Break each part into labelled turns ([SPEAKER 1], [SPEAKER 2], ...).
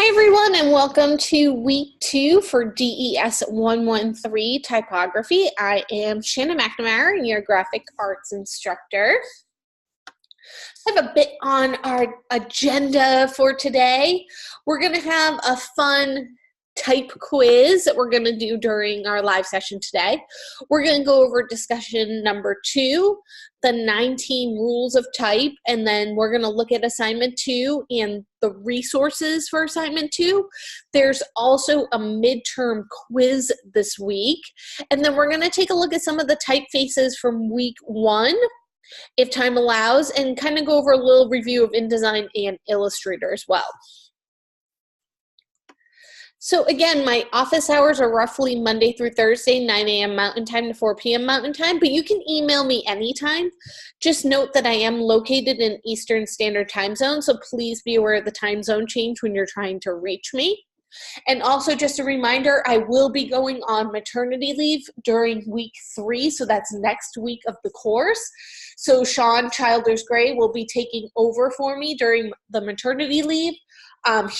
[SPEAKER 1] Hi everyone, and welcome to week 2 for DES 113 Typography. I am Shannon McNamara, your graphic arts instructor. I have a bit on our agenda for today. We're going to have a fun type quiz that we're going to do during our live session today. We're going to go over discussion number 2, the 19 rules of type, and then we're going to look at assignment 2 and the resources for assignment 2. There's also a midterm quiz this week, and then we're going to take a look at some of the typefaces from week 1, if time allows, and kind of go over a little review of InDesign and Illustrator as well. So again, my office hours are roughly Monday through Thursday, 9 a.m. Mountain Time to 4 p.m. Mountain Time, but you can email me anytime. Just note that I am located in Eastern Standard Time Zone, so please be aware of the time zone change when you're trying to reach me. And also just a reminder, I will be going on maternity leave during week 3, so that's next week of the course. So Sean Childers Gray will be taking over for me during the maternity leave.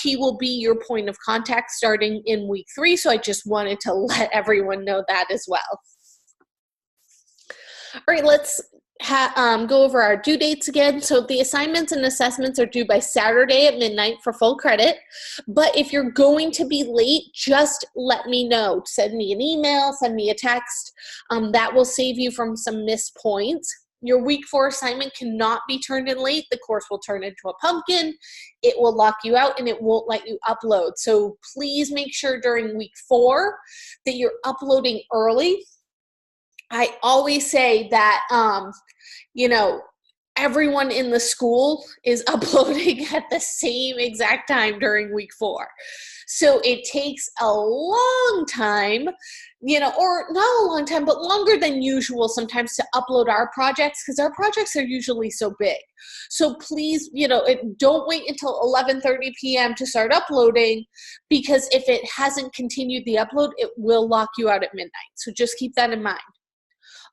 [SPEAKER 1] He will be your point of contact starting in week 3, so I just wanted to let everyone know that as well. All right, let's go over our due dates again. So the assignments and assessments are due by Saturday at midnight for full credit, but if you're going to be late, just let me know. Send me an email, send me a text. That will save you from some missed points. Your week 4 assignment cannot be turned in late. The course will turn into a pumpkin. It will lock you out and it won't let you upload. So please make sure during week 4 that you're uploading early. I always say that, everyone in the school is uploading at the same exact time during week 4. So it takes a long time, or not a long time, but longer than usual sometimes to upload our projects because our projects are usually so big. So please, don't wait until 11:30 p.m. to start uploading, because if it hasn't continued the upload, it will lock you out at midnight. So just keep that in mind.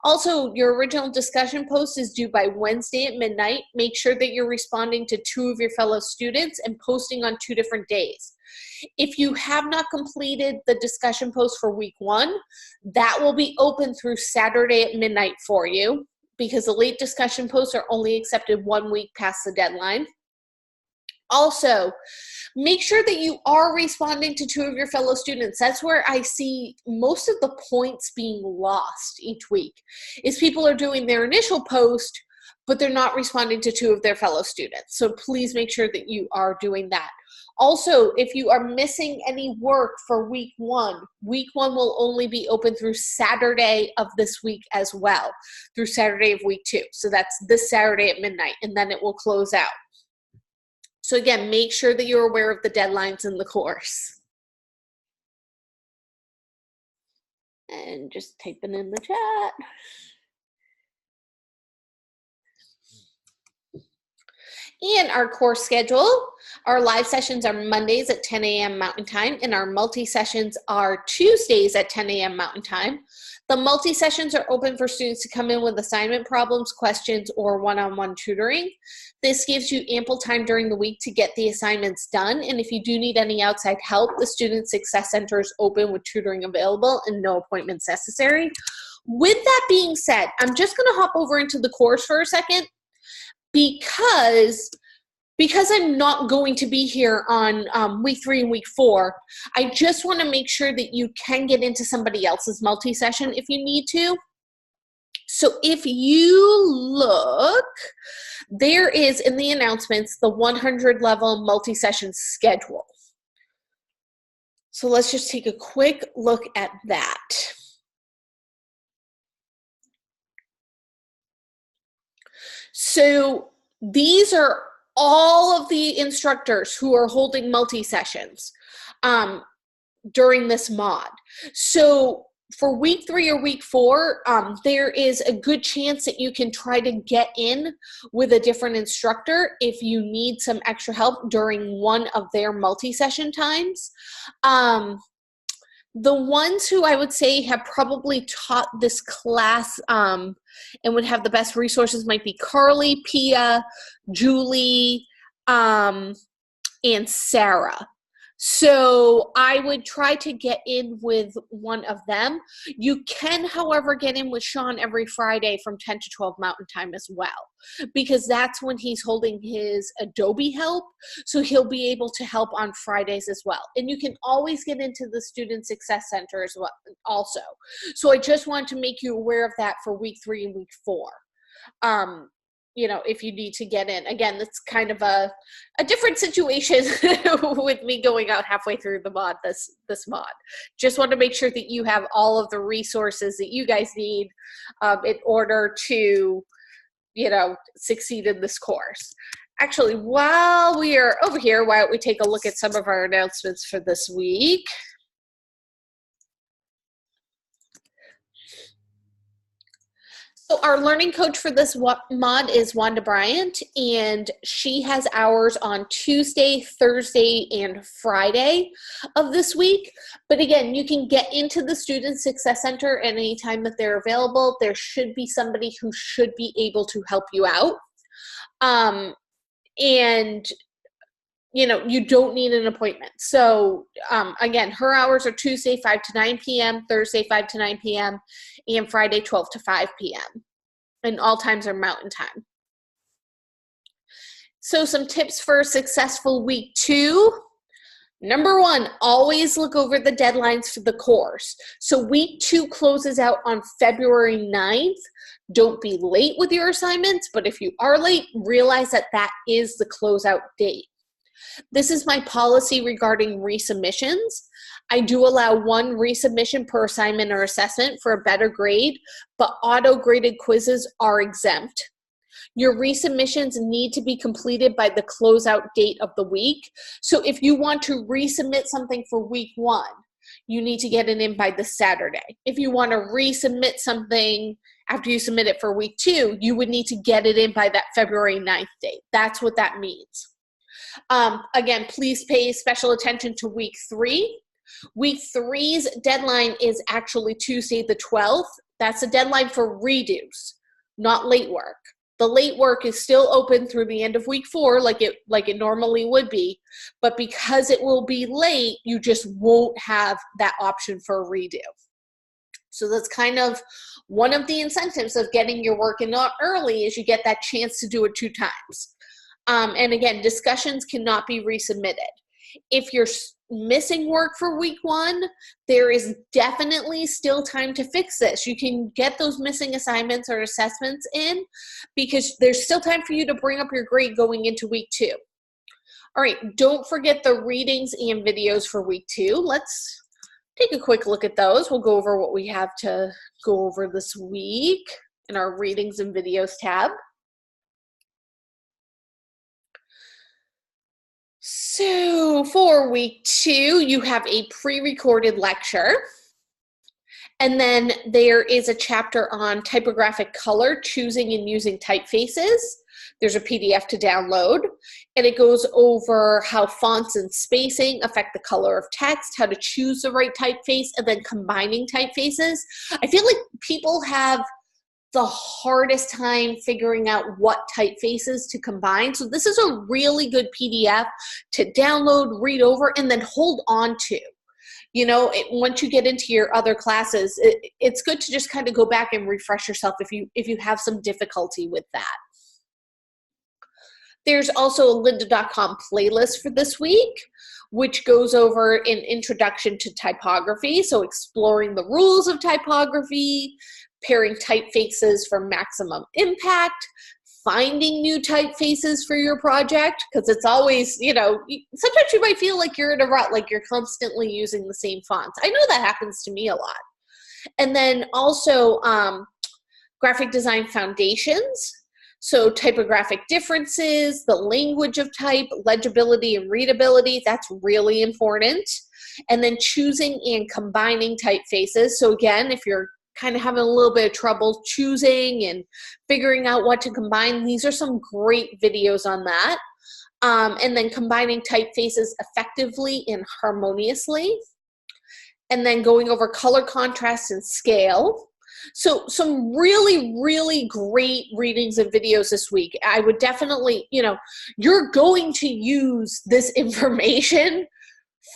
[SPEAKER 1] Also, your original discussion post is due by Wednesday at midnight. Make sure that you're responding to 2 of your fellow students and posting on 2 different days. If you have not completed the discussion post for week 1, that will be open through Saturday at midnight for you, because the late discussion posts are only accepted 1 week past the deadline. Also, make sure that you are responding to 2 of your fellow students. That's where I see most of the points being lost each week, is people are doing their initial post, but they're not responding to 2 of their fellow students. So please make sure that you are doing that. Also, if you are missing any work for week 1 will only be open through Saturday of this week as well, through Saturday of week 2. So that's this Saturday at midnight, and then it will close out. So again, make sure that you're aware of the deadlines in the course. And just typing in the chat. And our course schedule, our live sessions are Mondays at 10 a.m. Mountain Time, and our multi-sessions are Tuesdays at 10 a.m. Mountain Time. The multi-sessions are open for students to come in with assignment problems, questions, or one-on-one tutoring. This gives you ample time during the week to get the assignments done, and if you do need any outside help, the Student Success Center is open with tutoring available and no appointments necessary. With that being said, I'm just going to hop over into the course for a second, because I'm not going to be here on week 3 and week 4, I just want to make sure that you can get into somebody else's multi-session if you need to. So if you look, there is in the announcements the 100 level multi-session schedule. So let's just take a quick look at that. So these are all of the instructors who are holding multi-sessions during this mod. So for week 3 or week 4, there is a good chance that you can try to get in with a different instructor if you need some extra help during one of their multi-session times. The ones who I would say have probably taught this class and would have the best resources might be Carly, Pia, Julie, and Sarah. So I would try to get in with one of them. You can, however, get in with Sean every Friday from 10 to 12 Mountain Time as well, because that's when he's holding his Adobe help. So he'll be able to help on Fridays as well. And you can always get into the Student Success Center as well also. So I just want to make you aware of that for week 3 and week 4. You know, if you need to get in. Again, that's kind of a different situation with me going out halfway through the mod, this mod. Just want to make sure that you have all of the resources that you guys need in order to, you know, succeed in this course. Actually, while we are over here, why don't we take a look at some of our announcements for this week? So our learning coach for this mod is Wanda Bryant, and she has hours on Tuesday, Thursday, and Friday of this week. But again, you can get into the Student Success Center at any time that they're available. There should be somebody who should be able to help you out. And you know, you don't need an appointment. So again, her hours are Tuesday 5 to 9 p.m., Thursday 5 to 9 p.m., and Friday 12 to 5 p.m. And all times are Mountain Time. So some tips for a successful week 2. Number 1, always look over the deadlines for the course. So week 2 closes out on February 9th. Don't be late with your assignments, but if you are late, realize that that is the closeout date. This is my policy regarding resubmissions. I do allow 1 resubmission per assignment or assessment for a better grade, but auto-graded quizzes are exempt. Your resubmissions need to be completed by the closeout date of the week. So if you want to resubmit something for week 1, you need to get it in by this Saturday. If you want to resubmit something after you submit it for week 2, you would need to get it in by that February 9th date. That's what that means. Again, please pay special attention to week 3. Week 3's deadline is actually Tuesday the 12th. That's a deadline for redos, not late work. The late work is still open through the end of week 4 like it normally would be, but because it will be late, you just won't have that option for a redo. So that's kind of one of the incentives of getting your work in early is you get that chance to do it 2 times. And again, discussions cannot be resubmitted. If you're missing work for week 1, there is definitely still time to fix this. You can get those missing assignments or assessments in because there's still time for you to bring up your grade going into week 2. All right, don't forget the readings and videos for week 2. Let's take a quick look at those. We'll go over what we have to go over this week in our readings and videos tab. So for week 2, you have a pre-recorded lecture. And then there is a chapter on typographic color, choosing and using typefaces. There's a PDF to download. And it goes over how fonts and spacing affect the color of text, how to choose the right typeface, and then combining typefaces. I feel like people have the hardest time figuring out what typefaces to combine. So this is a really good PDF to download, read over, and then hold on to. You know, once you get into your other classes, it's good to just kind of go back and refresh yourself if you have some difficulty with that. There's also a lynda.com playlist for this week, which goes over an introduction to typography, so exploring the rules of typography, pairing typefaces for maximum impact, finding new typefaces for your project, because it's always, you know, sometimes you might feel like you're in a rut, like you're constantly using the same fonts. I know that happens to me a lot. And then also graphic design foundations. So typographic differences, the language of type, legibility and readability, that's really important. And then choosing and combining typefaces. So again, if you're kind of having a little bit of trouble choosing and figuring out what to combine, these are some great videos on that. And then combining typefaces effectively and harmoniously. And then going over color contrast and scale. So some really, really great readings and videos this week. I would definitely, you know, you're going to use this information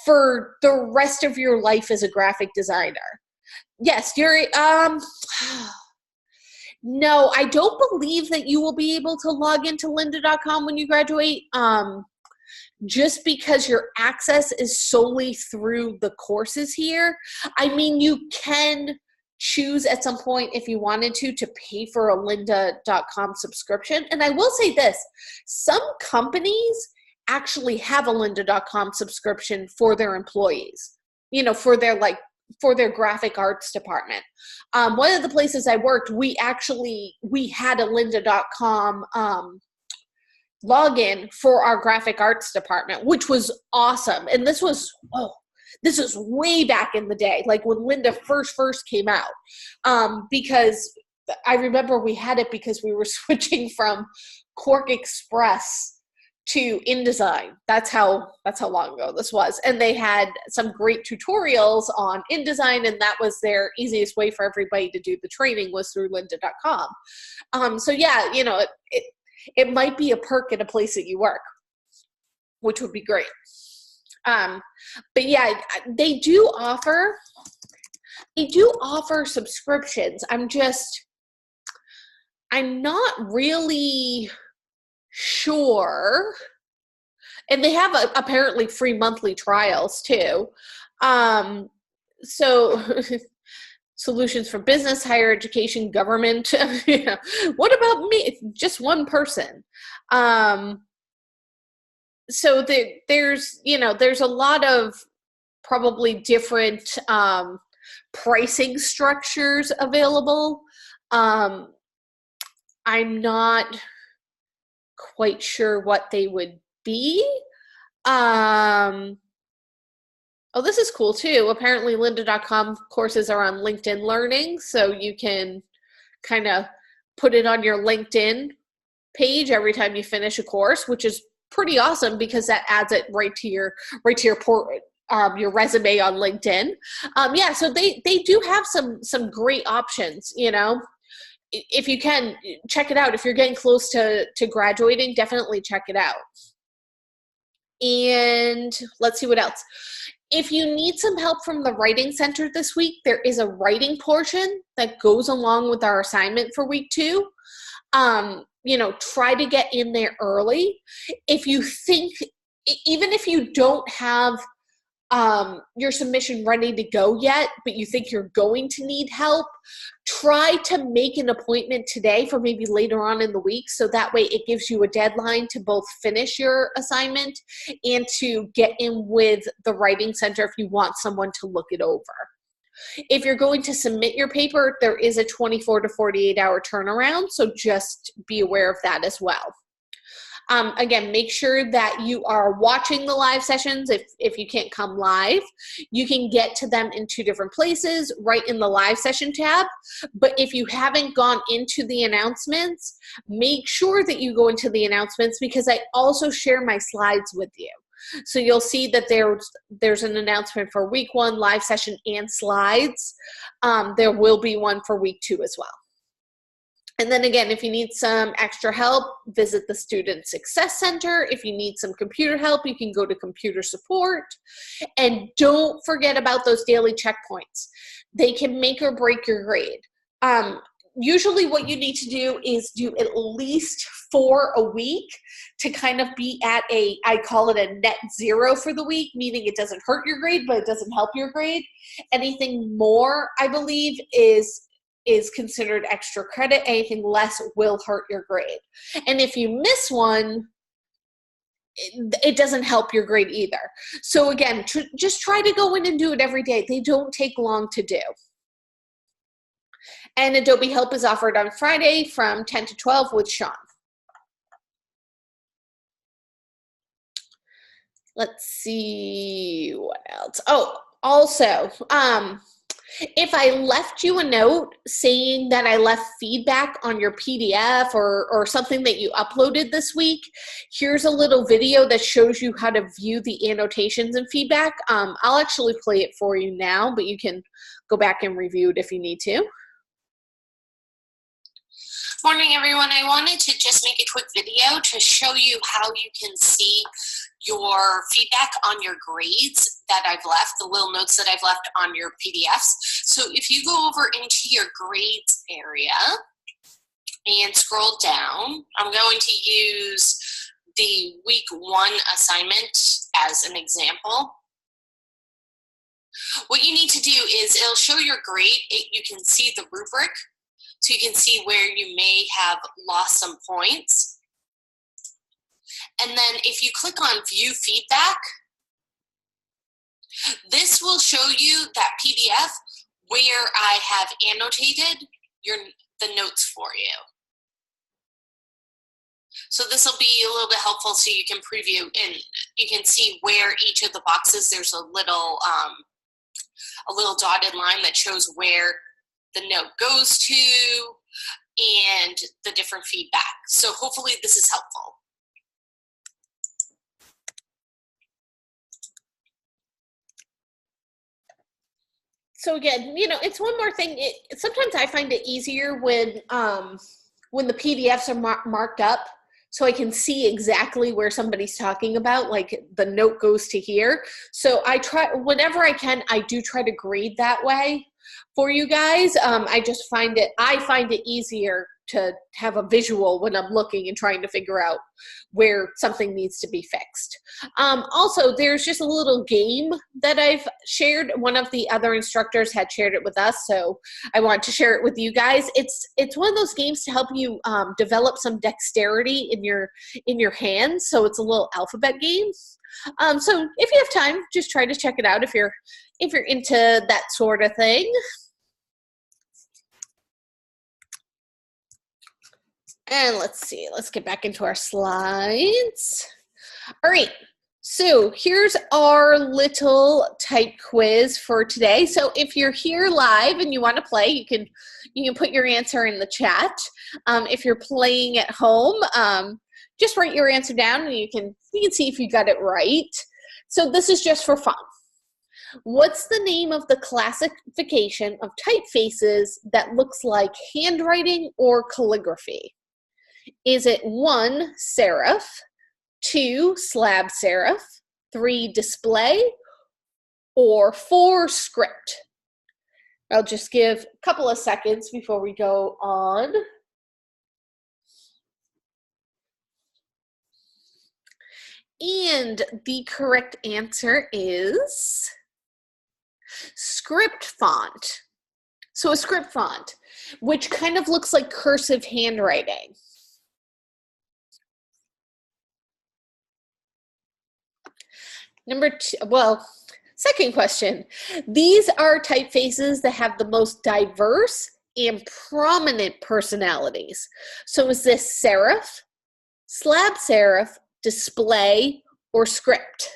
[SPEAKER 1] for the rest of your life as a graphic designer. Yes, you're, no, I don't believe that you will be able to log into lynda.com when you graduate, just because your access is solely through the courses here. I mean, you can choose at some point, if you wanted to pay for a lynda.com subscription. And I will say this, some companies actually have a lynda.com subscription for their employees, you know, for their graphic arts department. One of the places I worked, we had a lynda.com login for our graphic arts department, which was awesome. And this was way back in the day, like when Lynda first came out, because I remember we had it because we were switching from Quark Express to InDesign. That's how long ago this was. And they had some great tutorials on InDesign, and that was their easiest way for everybody to do the training was through lynda.com. So yeah, you know, it might be a perk in a place that you work, which would be great. But yeah, they do offer subscriptions. I'm not really sure. And they have apparently free monthly trials too. So solutions for business, higher education, government. You know, what about me? Just one person. So there's a lot of probably different pricing structures available. I'm not quite sure what they would be. Oh, this is cool too. Apparently lynda.com courses are on LinkedIn Learning, so you can kind of put it on your LinkedIn page every time you finish a course, which is pretty awesome because that adds it right to your your resume on LinkedIn. Yeah, so they do have some great options, you know. If you can, check it out. If you're getting close to graduating, definitely check it out. And let's see what else. If you need some help from the Writing Center this week, there is a writing portion that goes along with our assignment for week 2. You know, try to get in there early. If you think, even if you don't have your submission ready to go yet, but you think you're going to need help, try to make an appointment today for maybe later on in the week, so that way it gives you a deadline to both finish your assignment and to get in with the Writing Center if you want someone to look it over. If you're going to submit your paper, there is a 24 to 48 hour turnaround, so just be aware of that as well. Again, make sure that you are watching the live sessions. If you can't come live, you can get to them in 2 different places, right in the live session tab. But if you haven't gone into the announcements, make sure that you go into the announcements, because I also share my slides with you. So you'll see that there's an announcement for week 1 live session and slides. There will be one for week 2 as well. And then again, if you need some extra help, visit the Student Success Center. If you need some computer help, you can go to computer support. And don't forget about those daily checkpoints. They can make or break your grade. Usually what you need to do is do at least 4 a week to kind of be at I call it a net 0 for the week, meaning it doesn't hurt your grade, but it doesn't help your grade. Anything more, I believe, is considered extra credit. Anything less will hurt your grade. And if you miss one, it doesn't help your grade either. So again, just try to go in and do it every day. They don't take long to do. And Adobe Help is offered on Friday from 10 to 12 with Sean. Let's see what else. Oh, also, if I left you a note saying that I left feedback on your PDF or something that you uploaded this week, here's a little video that shows you how to view the annotations and feedback. I'll actually play it for you now, but you can go back and review it if you need to.
[SPEAKER 2] Morning, everyone. I wanted to just make a quick video to show you how you can see your feedback on your grades that I've left, the little notes that I've left on your PDFs. So if you go over into your grades area and scroll down, I'm going to use the week 1 assignment as an example. What you need to do is it'll show your grade. You can see the rubric, so you can see where you may have lost some points. And then if you click on View Feedback, this will show you that PDF where I have annotated the notes for you. So this will be a little bit helpful so you can preview and you can see where each of the boxes, there's a little dotted line that shows where the note goes to and the different feedback. So hopefully this is helpful.
[SPEAKER 1] So again, it's one more thing. Sometimes I find it easier when the PDFs are marked up, so I can see exactly where somebody's talking about, like the note goes to here. So I try, whenever I can, I do try to grade that way for you guys. I find it easier to have a visual when I'm looking and trying to figure out where something needs to be fixed. Also, there's just a little game that I've shared. One of the other instructors had shared it with us, so I want to share it with you guys. It's one of those games to help you develop some dexterity in your hands. So it's a little alphabet game. So if you have time, just try to check it out if you're into that sort of thing. And let's see, let's get back into our slides. All right, so here's our little type quiz for today. So if you're here live and you want to play, you can put your answer in the chat. If you're playing at home, just write your answer down and you can see if you got it right. So this is just for fun. What's the name of the classification of typefaces that looks like handwriting or calligraphy? Is it 1, serif, 2, slab serif, 3, display, or 4, script? I'll just give a couple of seconds before we go on. And the correct answer is script font. So a script font, which kind of looks like cursive handwriting. Second question. These are typefaces that have the most diverse and prominent personalities. So is this serif, slab serif, display, or script?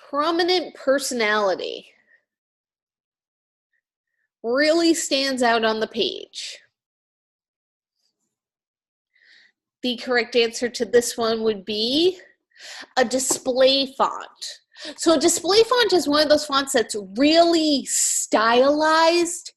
[SPEAKER 1] Prominent personality really stands out on the page. The correct answer to this one would be a display font. So a display font is one of those fonts that's really stylized,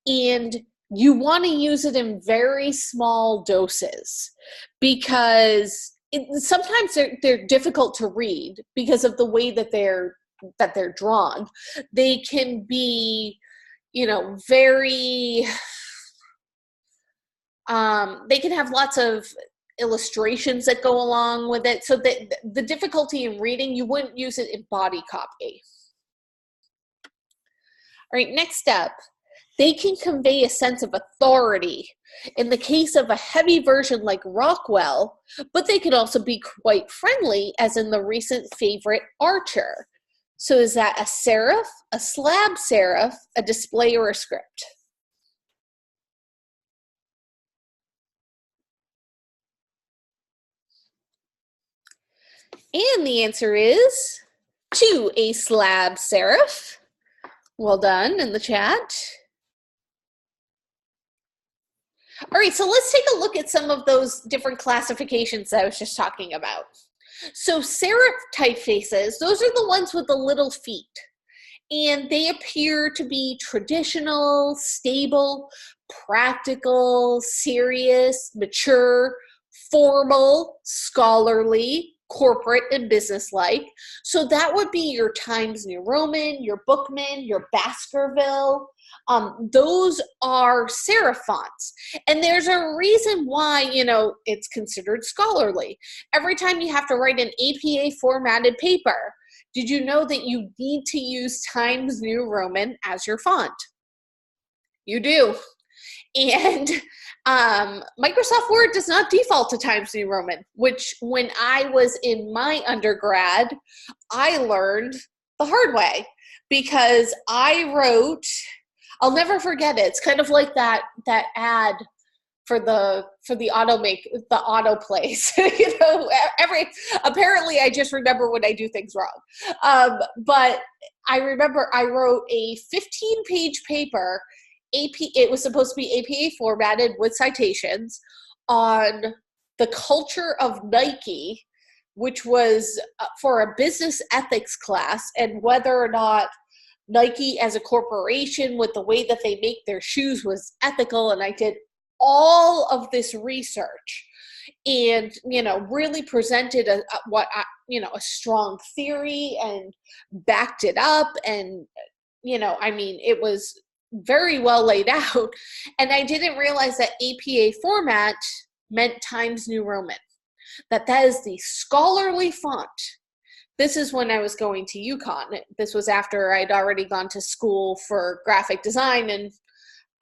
[SPEAKER 1] and you want to use it in very small doses because sometimes they're difficult to read because of the way that they're drawn. They can be, very. They can have lots of illustrations that go along with it. So the difficulty in reading, you wouldn't use it in body copy. All right, next up, they can convey a sense of authority in the case of a heavy version like Rockwell, but they could also be quite friendly, as in the recent favorite Archer. So is that a serif, a slab serif, a display, or a script? And the answer is 2, a slab serif. Well done in the chat. All right, so let's take a look at some of those different classifications that I was just talking about. So serif typefaces, those are the ones with the little feet. And they appear to be traditional, stable, practical, serious, mature, formal, scholarly, corporate, and business-like. So that would be your Times New Roman, your Bookman, your Baskerville. Those are serif fonts. And there's a reason why, you know, it's considered scholarly. Every time you have to write an APA formatted paper, did you know that you need to use Times New Roman as your font? You do. And Microsoft Word does not default to Times New Roman, which when I was in my undergrad, I learned the hard way because I wrote, I'll never forget it. It's kind of like that ad for the auto place. You know, apparently I just remember when I do things wrong. But I remember I wrote a 15-page paper. It was supposed to be APA formatted with citations on the culture of Nike, which was for a business ethics class, and whether or not Nike as a corporation with the way that they make their shoes was ethical. And I did all of this research and, you know, really presented a strong theory and backed it up. And, you know, I mean, it was very well laid out. And I didn't realize that APA format meant Times New Roman, that is the scholarly font. This is when I was going to UConn. This was after I'd already gone to school for graphic design, and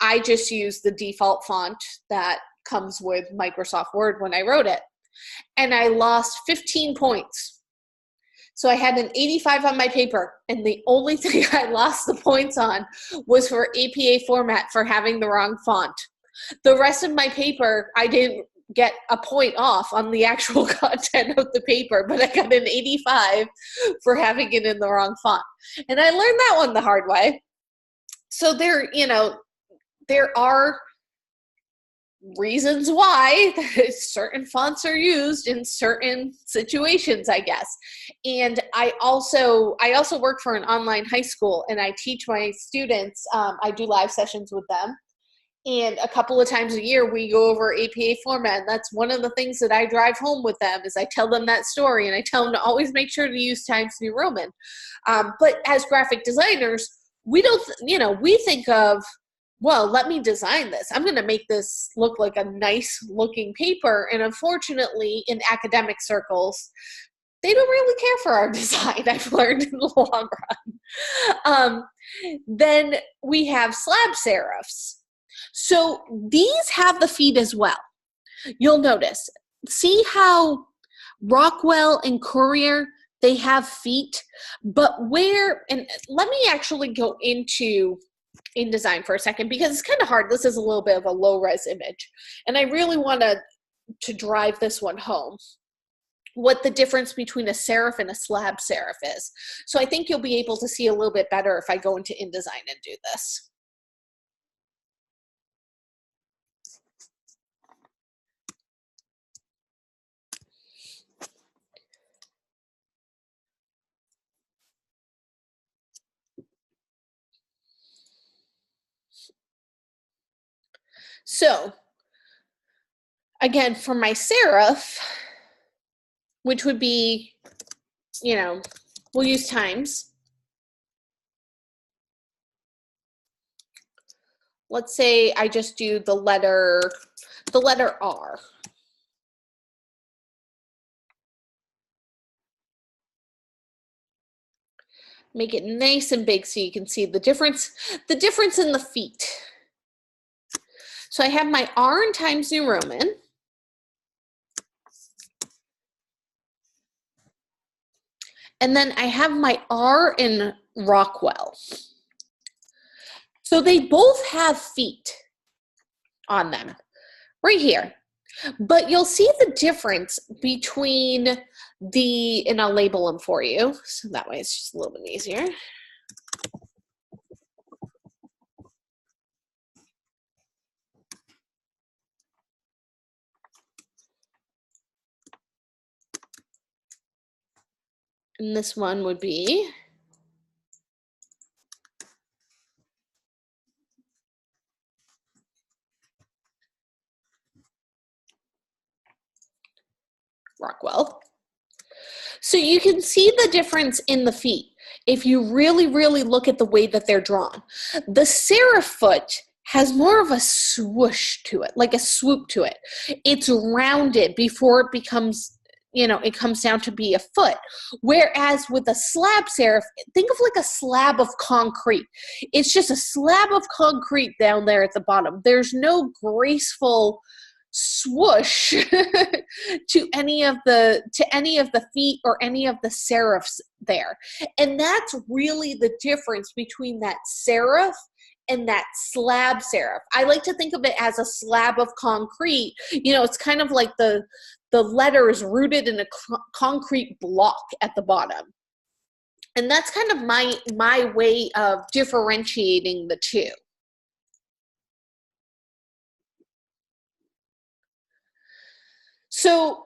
[SPEAKER 1] I just used the default font that comes with Microsoft Word when I wrote it. And I lost 15 points. So I had an 85 on my paper, and the only thing I lost the points on was for APA format for having the wrong font. The rest of my paper, I didn't get a point off on the actual content of the paper, but I got an 85 for having it in the wrong font. And I learned that one the hard way. So there are reasons why certain fonts are used in certain situations, I guess. And I also work for an online high school, and I teach my students. I do live sessions with them, and a couple of times a year we go over APA format. And that's one of the things that I drive home with them is I tell them that story, and I tell them to always make sure to use Times New Roman. But as graphic designers, we don't, we think of, well, let me design this. I'm going to make this look like a nice looking paper. And unfortunately, in academic circles, they don't really care for our design, I've learned in the long run. Then we have slab serifs. So these have the feet as well. You'll notice. See how Rockwell and Courier, they have feet, but and let me actually go into InDesign for a second because it's kind of hard. This is a little bit of a low-res image, and I really want to drive this one home, what the difference between a serif and a slab serif is. So I think you'll be able to see a little bit better if I go into InDesign and do this. So again, for my serif, which would be, we'll use Times. Let's say I just do the letter R. Make it nice and big so you can see the difference in the feet. So I have my R in Times New Roman. And then I have my R in Rockwell. So they both have feet on them right here. But you'll see the difference between and I'll label them for you. So that way it's just a little bit easier. And this one would be Rockwell. So you can see the difference in the feet if you really, really look at the way that they're drawn. The serif foot has more of a swoosh to it, like a swoop to it. It's rounded before it becomes, it comes down to be a foot. Whereas with a slab serif, think of like a slab of concrete. It's just a slab of concrete down there at the bottom. There's no graceful swoosh to any of the feet or any of the serifs there. And that's really the difference between that serif and that slab serif. I like to think of it as a slab of concrete. It's kind of like the letters rooted in a concrete block at the bottom. And that's kind of my way of differentiating the two. So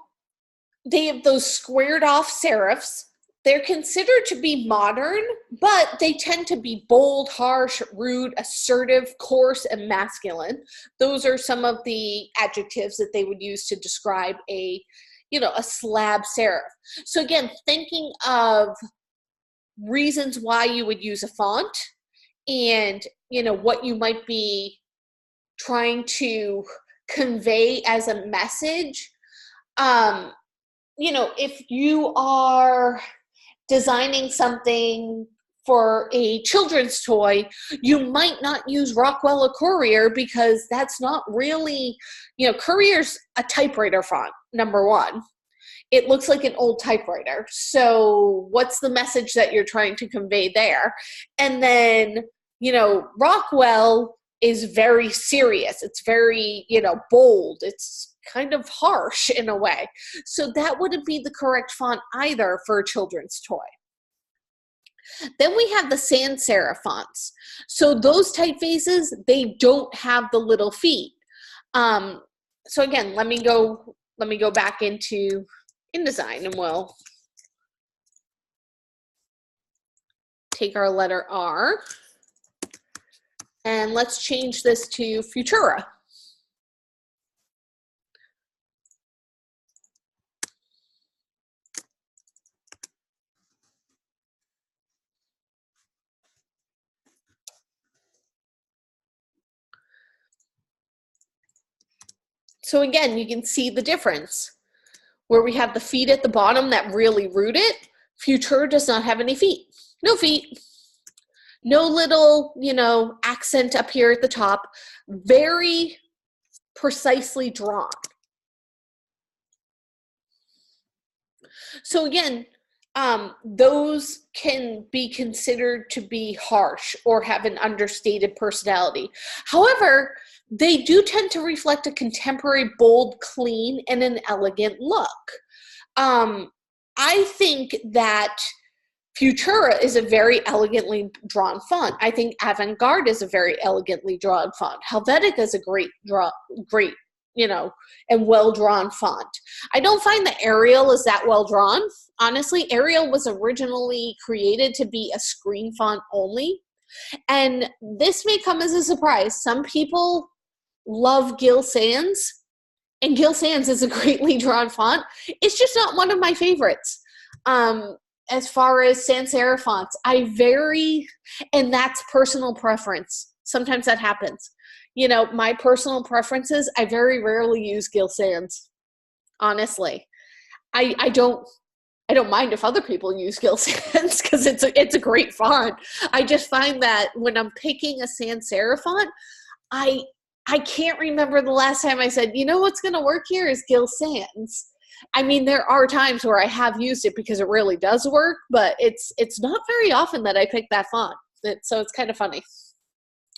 [SPEAKER 1] they have those squared off serifs. They're considered to be modern, but they tend to be bold, harsh, rude, assertive, coarse, and masculine. Those are some of the adjectives that they would use to describe a slab serif. So again, thinking of reasons why you would use a font and, what you might be trying to convey as a message. If you are designing something for a children's toy, you might not use Rockwell or Courier because that's not really, Courier's a typewriter font, number one. It looks like an old typewriter. So what's the message that you're trying to convey there? And then, Rockwell is very serious. It's very, bold. It's kind of harsh in a way. So that wouldn't be the correct font either for a children's toy. Then we have the sans serif fonts. So those typefaces, they don't have the little feet. So again, let me go back into InDesign and we'll take our letter R and let's change this to Futura. So again, you can see the difference where we have the feet at the bottom that really root it. Futura does not have any feet. No feet. No little, accent up here at the top. Very precisely drawn. So again, those can be considered to be harsh or have an understated personality. However, they do tend to reflect a contemporary, bold, clean, and an elegant look. I think that Futura is a very elegantly drawn font. I think Avant-Garde is a very elegantly drawn font. Helvetica is a great, and well-drawn font. I don't find that Arial is that well-drawn. Honestly, Arial was originally created to be a screen font only. And this may come as a surprise. Some people love Gill Sans, and Gill Sans is a greatly drawn font. It's just not one of my favorites. As far as sans serif fonts, I vary, and that's personal preference. Sometimes that happens. My personal preferences, I very rarely use Gill Sans. Honestly, I don't mind if other people use Gill Sans because it's a great font. I just find that when I'm picking a sans serif font, I can't remember the last time I said, what's going to work here is Gill Sans. I mean, there are times where I have used it because it really does work, but it's not very often that I pick that font. So it's kind of funny.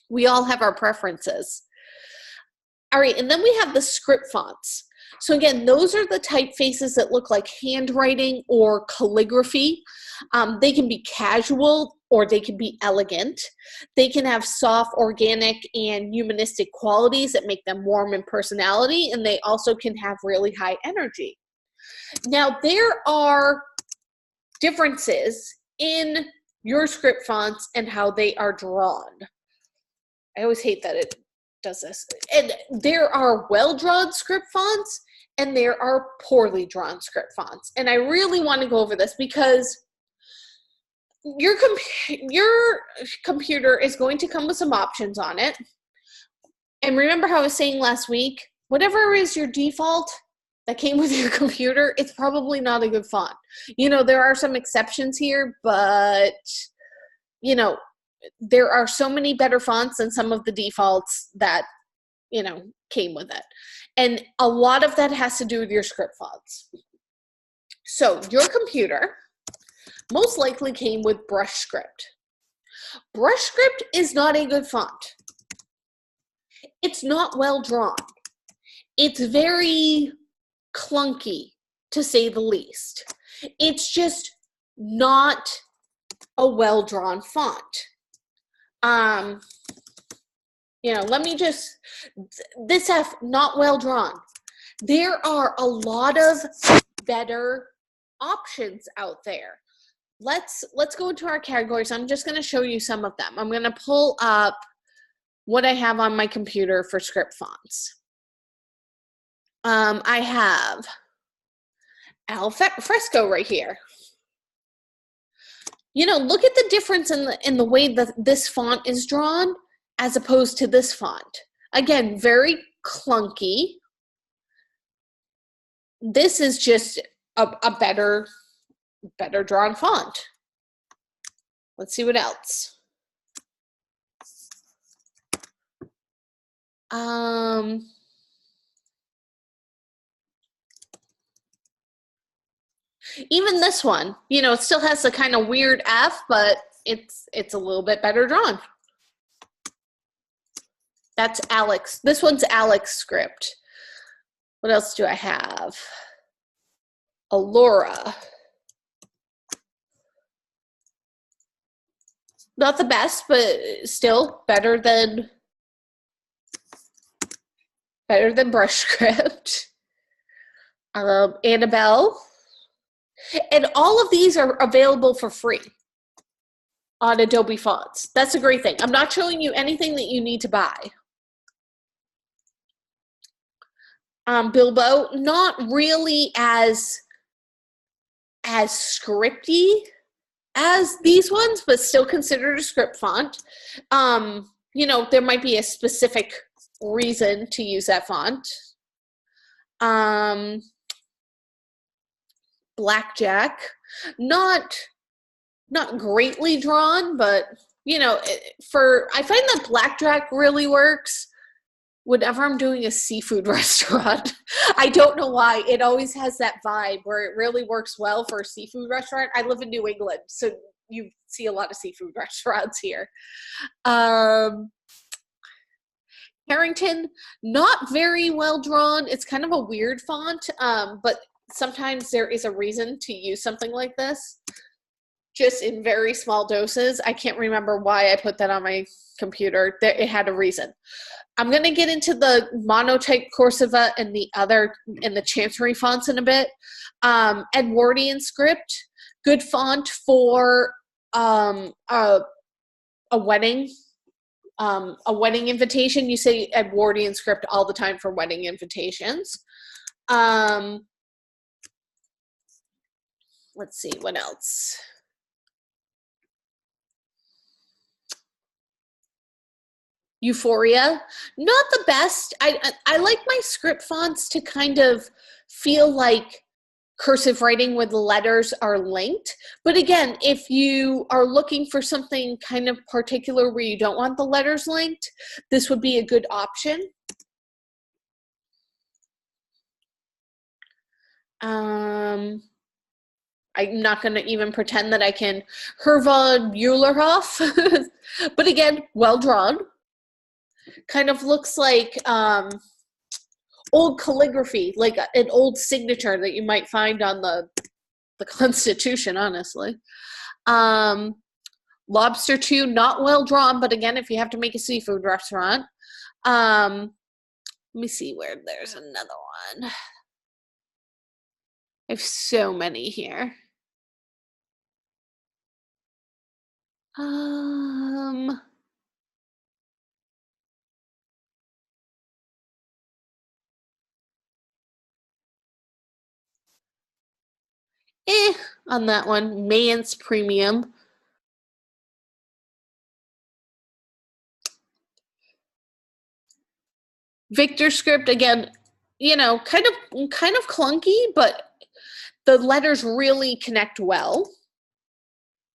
[SPEAKER 1] We all have our preferences. All right, and then we have the script fonts. So again, those are the typefaces that look like handwriting or calligraphy. They can be casual or they can be elegant. They can have soft, organic, and humanistic qualities that make them warm in personality, and they also can have really high energy. Now, there are differences in your script fonts and how they are drawn. I always hate that it does this. And there are well-drawn script fonts, and there are poorly drawn script fonts. And I really want to go over this because your computer is going to come with some options on it. And remember how I was saying last week, whatever is your default that came with your computer, it's probably not a good font. You know, there are some exceptions here, but, you know, there are so many better fonts than some of the defaults that, you know, came with it. And a lot of that has to do with your script fonts. So your computer most likely came with Brush Script. Brush Script is not a good font. It's not well drawn. It's very clunky, to say the least. It's just not a well drawn font. You know, let me just, this F, not well drawn. There are a lot of better options out there. Let's go into our categories. I'm just going to show you some of them. I'm going to pull up what I have on my computer for script fonts. I have Al Fresco right here. You know, look at the difference in the way that this font is drawn as opposed to this font. Again, very clunky. This is just a better drawn font. Let's see what else. Even this one, you know, it still has the kind of weird F, but it's a little bit better drawn. That's Alex. This one's Alex script. What else do I have? Allura. Not the best, but still better than Brush Script. Annabelle. And all of these are available for free on Adobe Fonts. That's a great thing. I'm not showing you anything that you need to buy. Bilbo, not really as scripty as these ones, but still considered a script font. You know, there might be a specific reason to use that font. Blackjack, not greatly drawn, but you know, I find that Blackjack really works whenever I'm doing a seafood restaurant. I don't know why. It always has that vibe where it really works well for a seafood restaurant. I live in New England, so you see a lot of seafood restaurants here. Harrington, not very well drawn. It's kind of a weird font, but sometimes there is a reason to use something like this, just in very small doses. I can't remember why I put that on my computer. It had a reason. I'm going to get into the monotype Corsiva and the Chancery fonts in a bit. Edwardian script, good font for a wedding. A wedding invitation. You say Edwardian script all the time for wedding invitations. Let's see, what else? Euphoria, not the best. I like my script fonts to kind of feel like cursive writing where the letters are linked. But again, if you are looking for something kind of particular where you don't want the letters linked, this would be a good option. I'm not going to even pretend that I can Herva Eulerhoff, but again, well drawn. Kind of looks like old calligraphy, like an old signature that you might find on the Constitution, honestly. Lobster 2, not well drawn, but again, if you have to make a seafood restaurant. Let me see where there's another one. I have so many here. on that one. Mayence Premium. Victor Script, again, you know, kind of clunky, but the letters really connect well.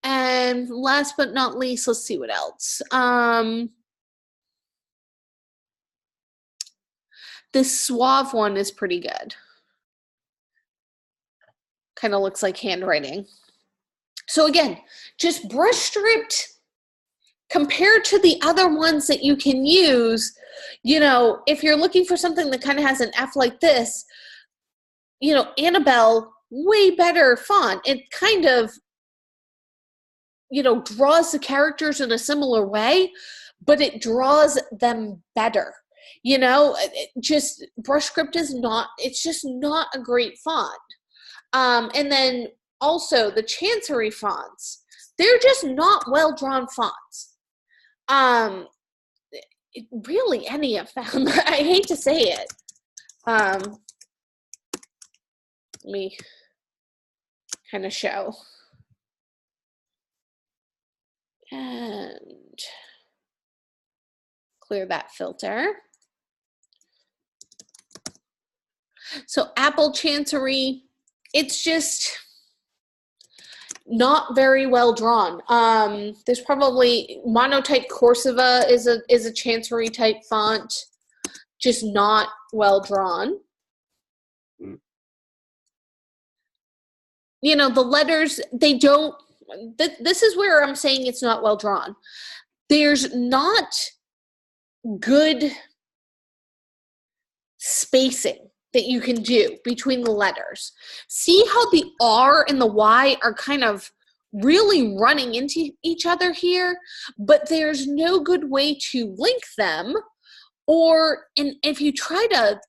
[SPEAKER 1] And last but not least, let's see what else. This Suave one is pretty good. Kind of looks like handwriting. So again, just brush stripped compared to the other ones that you can use. You know, if you're looking for something that kind of has an F like this, you know, Annabelle, way better font. It kind of, you know, draws the characters in a similar way, but it draws them better. You know, just brush script is not, it's just not a great font. And then also the Chancery fonts, they're just not well-drawn fonts. Really any of them. I hate to say it. Let me kind of show. And clear that filter. So Apple Chancery, it's just not very well drawn. There's probably Monotype Corsiva is a Chancery type font, just not well drawn. You know, the letters, they don't, this is where I'm saying it's not well drawn. There's not good spacing that you can do between the letters. See how the R and the Y are kind of really running into each other here, but there's no good way to link them, and if you try to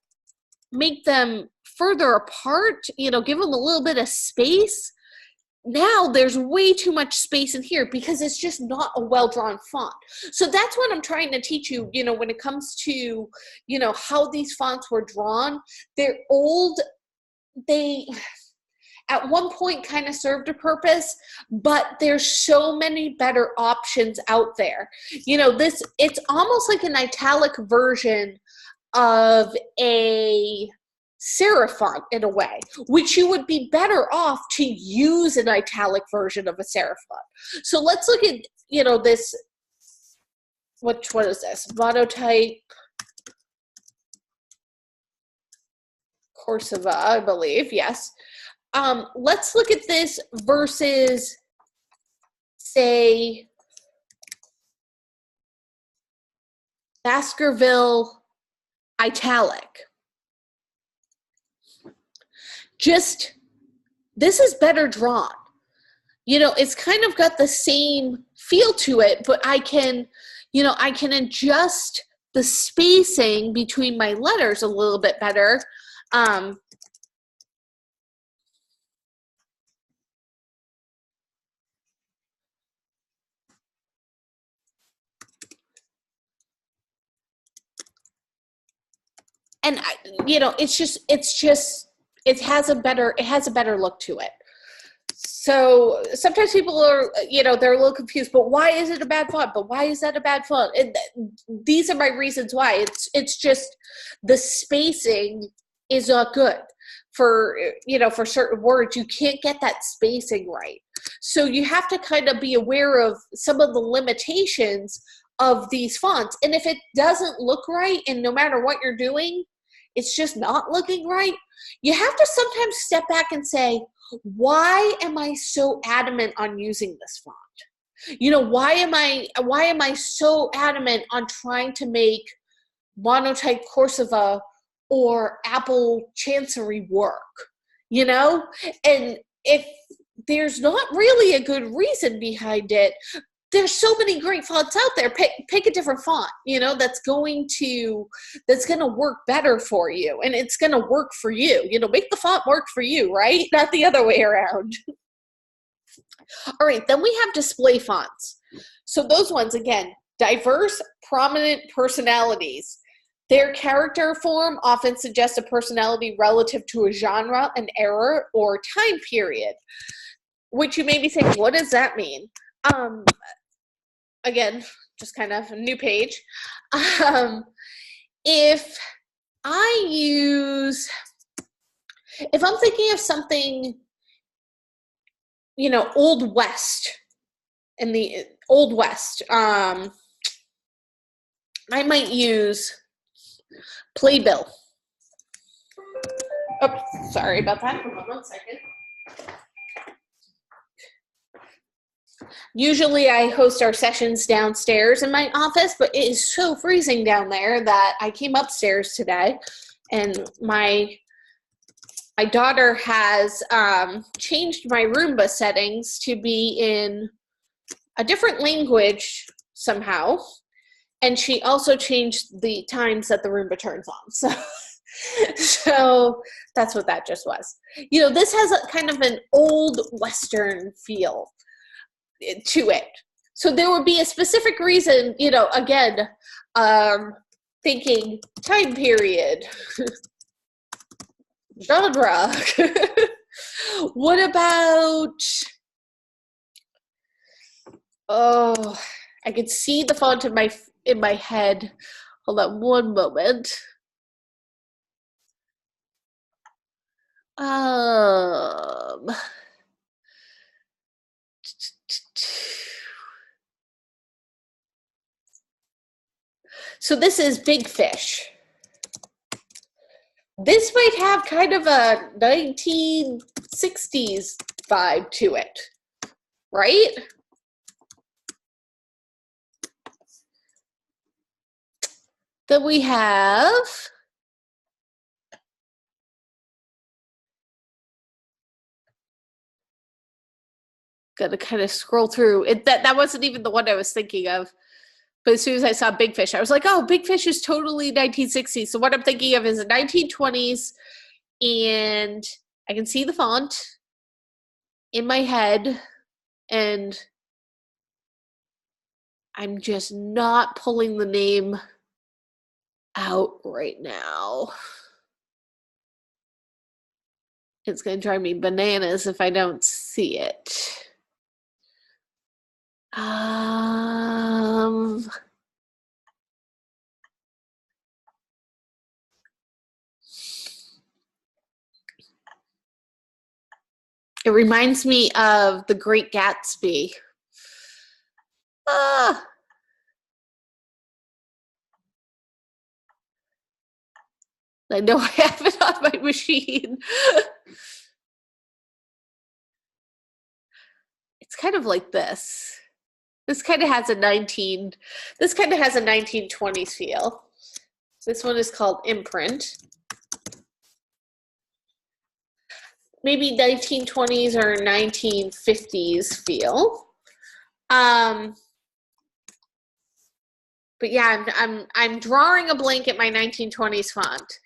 [SPEAKER 1] make them further apart, you know, give them a little bit of space, now there's way too much space in here because it's just not a well-drawn font. So that's what I'm trying to teach you, you know, when it comes to, you know, how these fonts were drawn. They're old. They, at one point, kind of served a purpose, but there's so many better options out there. You know, it's almost like an italic version of a serif font in a way, which you would be better off to use an italic version of a serif font. So let's look at, you know, this, what is this? Monotype Corsiva, I believe, yes. Let's look at this versus, say, Baskerville Italic. Just, this is better drawn. You know, it's kind of got the same feel to it, but I can, you know, I can adjust the spacing between my letters a little bit better. And you know, it has a better look to it. So sometimes people are, you know, they're a little confused, but why is it a bad font? But why is that a bad font? And these are my reasons why. It's just the spacing is not good for, you know, for certain words. You can't get that spacing right. So you have to kind of be aware of some of the limitations of these fonts. And if it doesn't look right, and no matter what you're doing, it's just not looking right, you have to sometimes step back and say, why am I so adamant on using this font? You know, why am I so adamant on trying to make Monotype Corsiva or Apple Chancery work? You know, and if there's not really a good reason behind it, there's so many great fonts out there. Pick a different font, you know, that's going to work better for you, and it's going to work for you. You know, make the font work for you, right? Not the other way around. All right, then we have display fonts. So those ones, again, diverse, prominent personalities. Their character form often suggests a personality relative to a genre, an era, or time period, which you may be saying, what does that mean? Again, just kind of a new page. If I'm thinking of something, Old West, in the Old West, I might use Playbill. Oh, sorry about that. Hold on 1 second. Usually I host our sessions downstairs in my office, but it is so freezing down there that I came upstairs today, and my daughter has changed my Roomba settings to be in a different language somehow, and she also changed the times that the Roomba turns on. So that's what that just was. This has a kind of an old Western feel to it. So there would be a specific reason, again, thinking time period, genre. What about, I could see the font in my head. Hold on one moment. So this is Big Fish. This might have kind of a 1960s vibe to it, right? Then we have got to kind of scroll through it. That wasn't even the one I was thinking of. But as soon as I saw Big Fish, I was like, oh, Big Fish is totally 1960s. So what I'm thinking of is the 1920s, and I can see the font in my head, and I'm just not pulling the name out right now. It's going to drive me bananas if I don't see it. It reminds me of The Great Gatsby. I know I have it on my machine. It's kind of like this. This kind of has a 1920s feel. This one is called Imprint. Maybe 1920s or 1950s feel. But yeah, I'm drawing a blank at my 1920s font.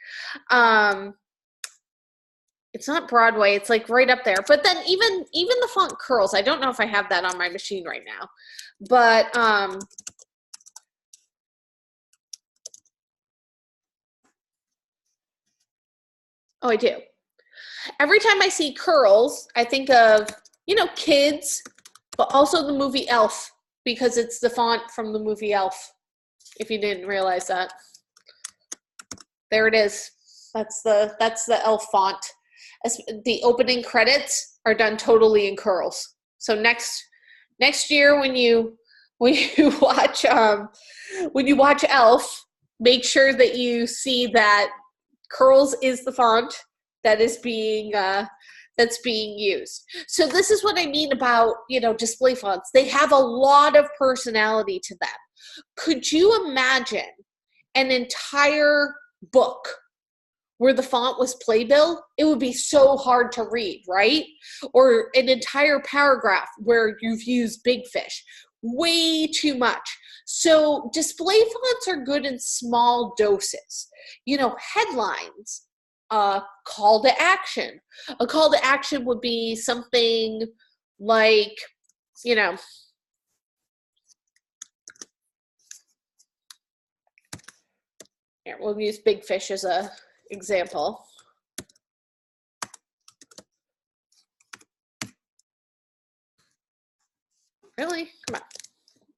[SPEAKER 1] It's not Broadway, it's like right up there. But then even the font curls. I don't know if I have that on my machine right now. But oh, I do. Every time I see curls, I think of, kids, but also the movie Elf, because it's the font from the movie Elf, if you didn't realize that. There it is. That's the Elf font. The opening credits are done totally in curls. So next year when you watch Elf, make sure that you see that curls is the font that is being used. So this is what I mean about, display fonts. They have a lot of personality to them. Could you imagine an entire book where the font was Playbill? It would be so hard to read, right? Or an entire paragraph where you've used Big Fish. Way too much. So display fonts are good in small doses. Headlines, call to action. A call to action would be something like, Here, we'll use big fish as a example. Really? Come on.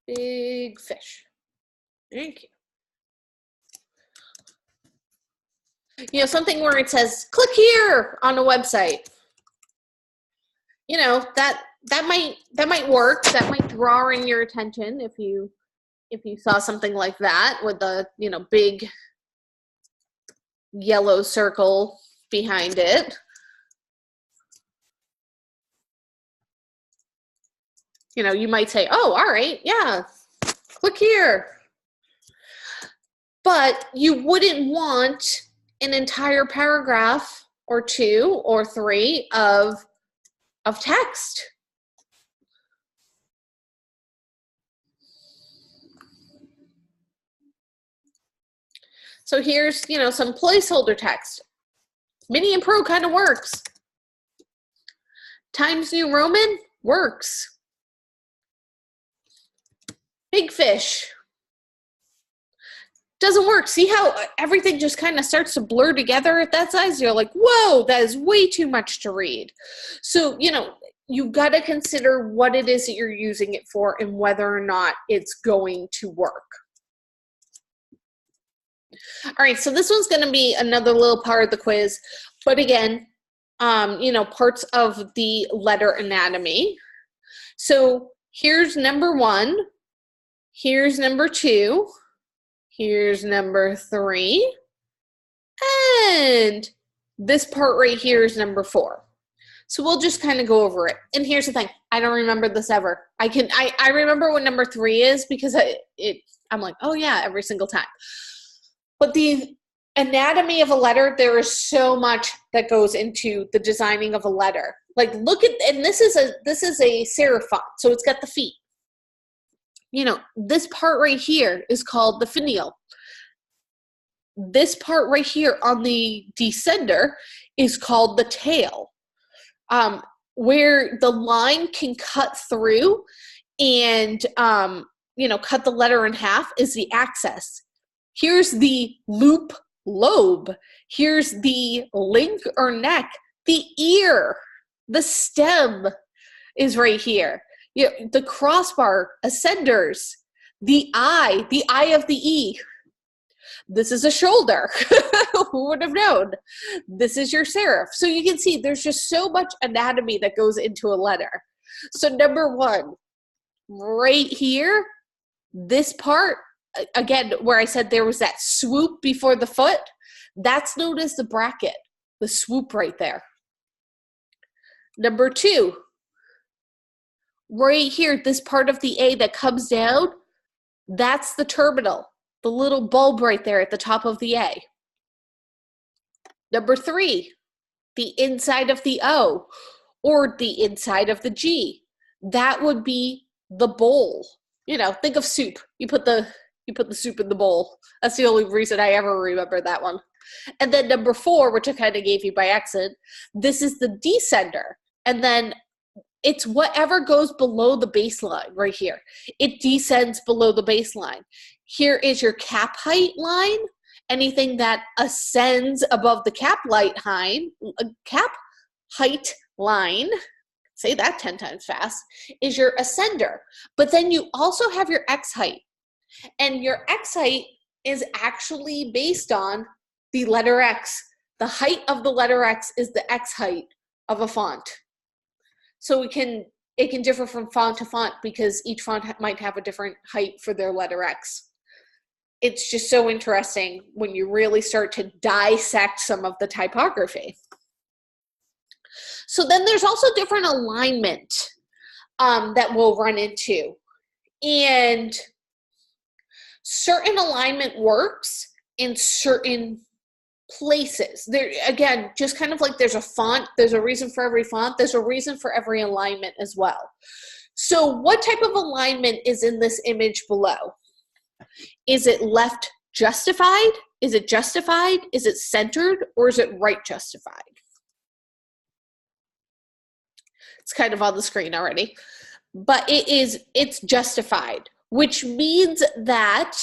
[SPEAKER 1] Big fish. Thank you. You know, something where it says, click here on a website. You know, that might work. That might draw in your attention if you saw something like that with the, you know, big yellow circle behind it. You know, you might say, oh, all right, yeah, click here. But you wouldn't want an entire paragraph or 2 or 3 of text. So here's, you know, some placeholder text. Mini and Pro kind of works. Times New Roman works. Big fish doesn't work. See how everything just kind of starts to blur together at that size? You're like, whoa, that is way too much to read. So, you know, you've got to consider what it is that you're using it for and whether or not it's going to work. All right, so this one's going to be another little part of the quiz, but again, you know, parts of the letter anatomy. So here's number 1, here's number 2, here's number 3, and this part right here is number 4. So we'll just kind of go over it. And here's the thing, I don't remember this ever. I remember what number 3 is because I'm like, oh yeah, every single time. But the anatomy of a letter, there is so much that goes into the designing of a letter. Like look at, and this is a serif font, so it's got the feet. You know, this part right here is called the finial. This part right here on the descender is called the tail. Where the line can cut through and, you know, cut the letter in half is the axis. Here's the loop lobe. Here's the link or neck. The ear, the stem is right here. You know, the crossbar, ascenders, the eye of the E. This is a shoulder. Who would have known? This is your serif. So you can see there's just so much anatomy that goes into a letter. So number 1, right here, this part, again, where I said there was that swoop before the foot, that's known as the bracket, the swoop right there. Number 2, right here, this part of the A that comes down, that's the terminal, the little bulb right there at the top of the A. Number 3, the inside of the O or the inside of the G. That would be the bowl. You know, think of soup. You put the soup in the bowl. That's the only reason I ever remember that one. And then number 4, which I kind of gave you by accident, this is the descender. And then it's whatever goes below the baseline right here. It descends below the baseline. Here is your cap height line. Anything that ascends above the cap height line, say that 10 times fast, is your ascender. But then you also have your X height. And your X height is actually based on the letter X. The height of the letter X is the X height of a font. So it can differ from font to font because each font might have a different height for their letter X. It's just so interesting when you really start to dissect some of the typography. So then there's also different alignment that we'll run into. And certain alignment works in certain places. There, again, just kind of like there's a font, there's a reason for every font, there's a reason for every alignment as well. So what type of alignment is in this image below? Is it left justified? Is it justified? Is it centered? Or is it right justified? It's kind of on the screen already. But it's justified, which means that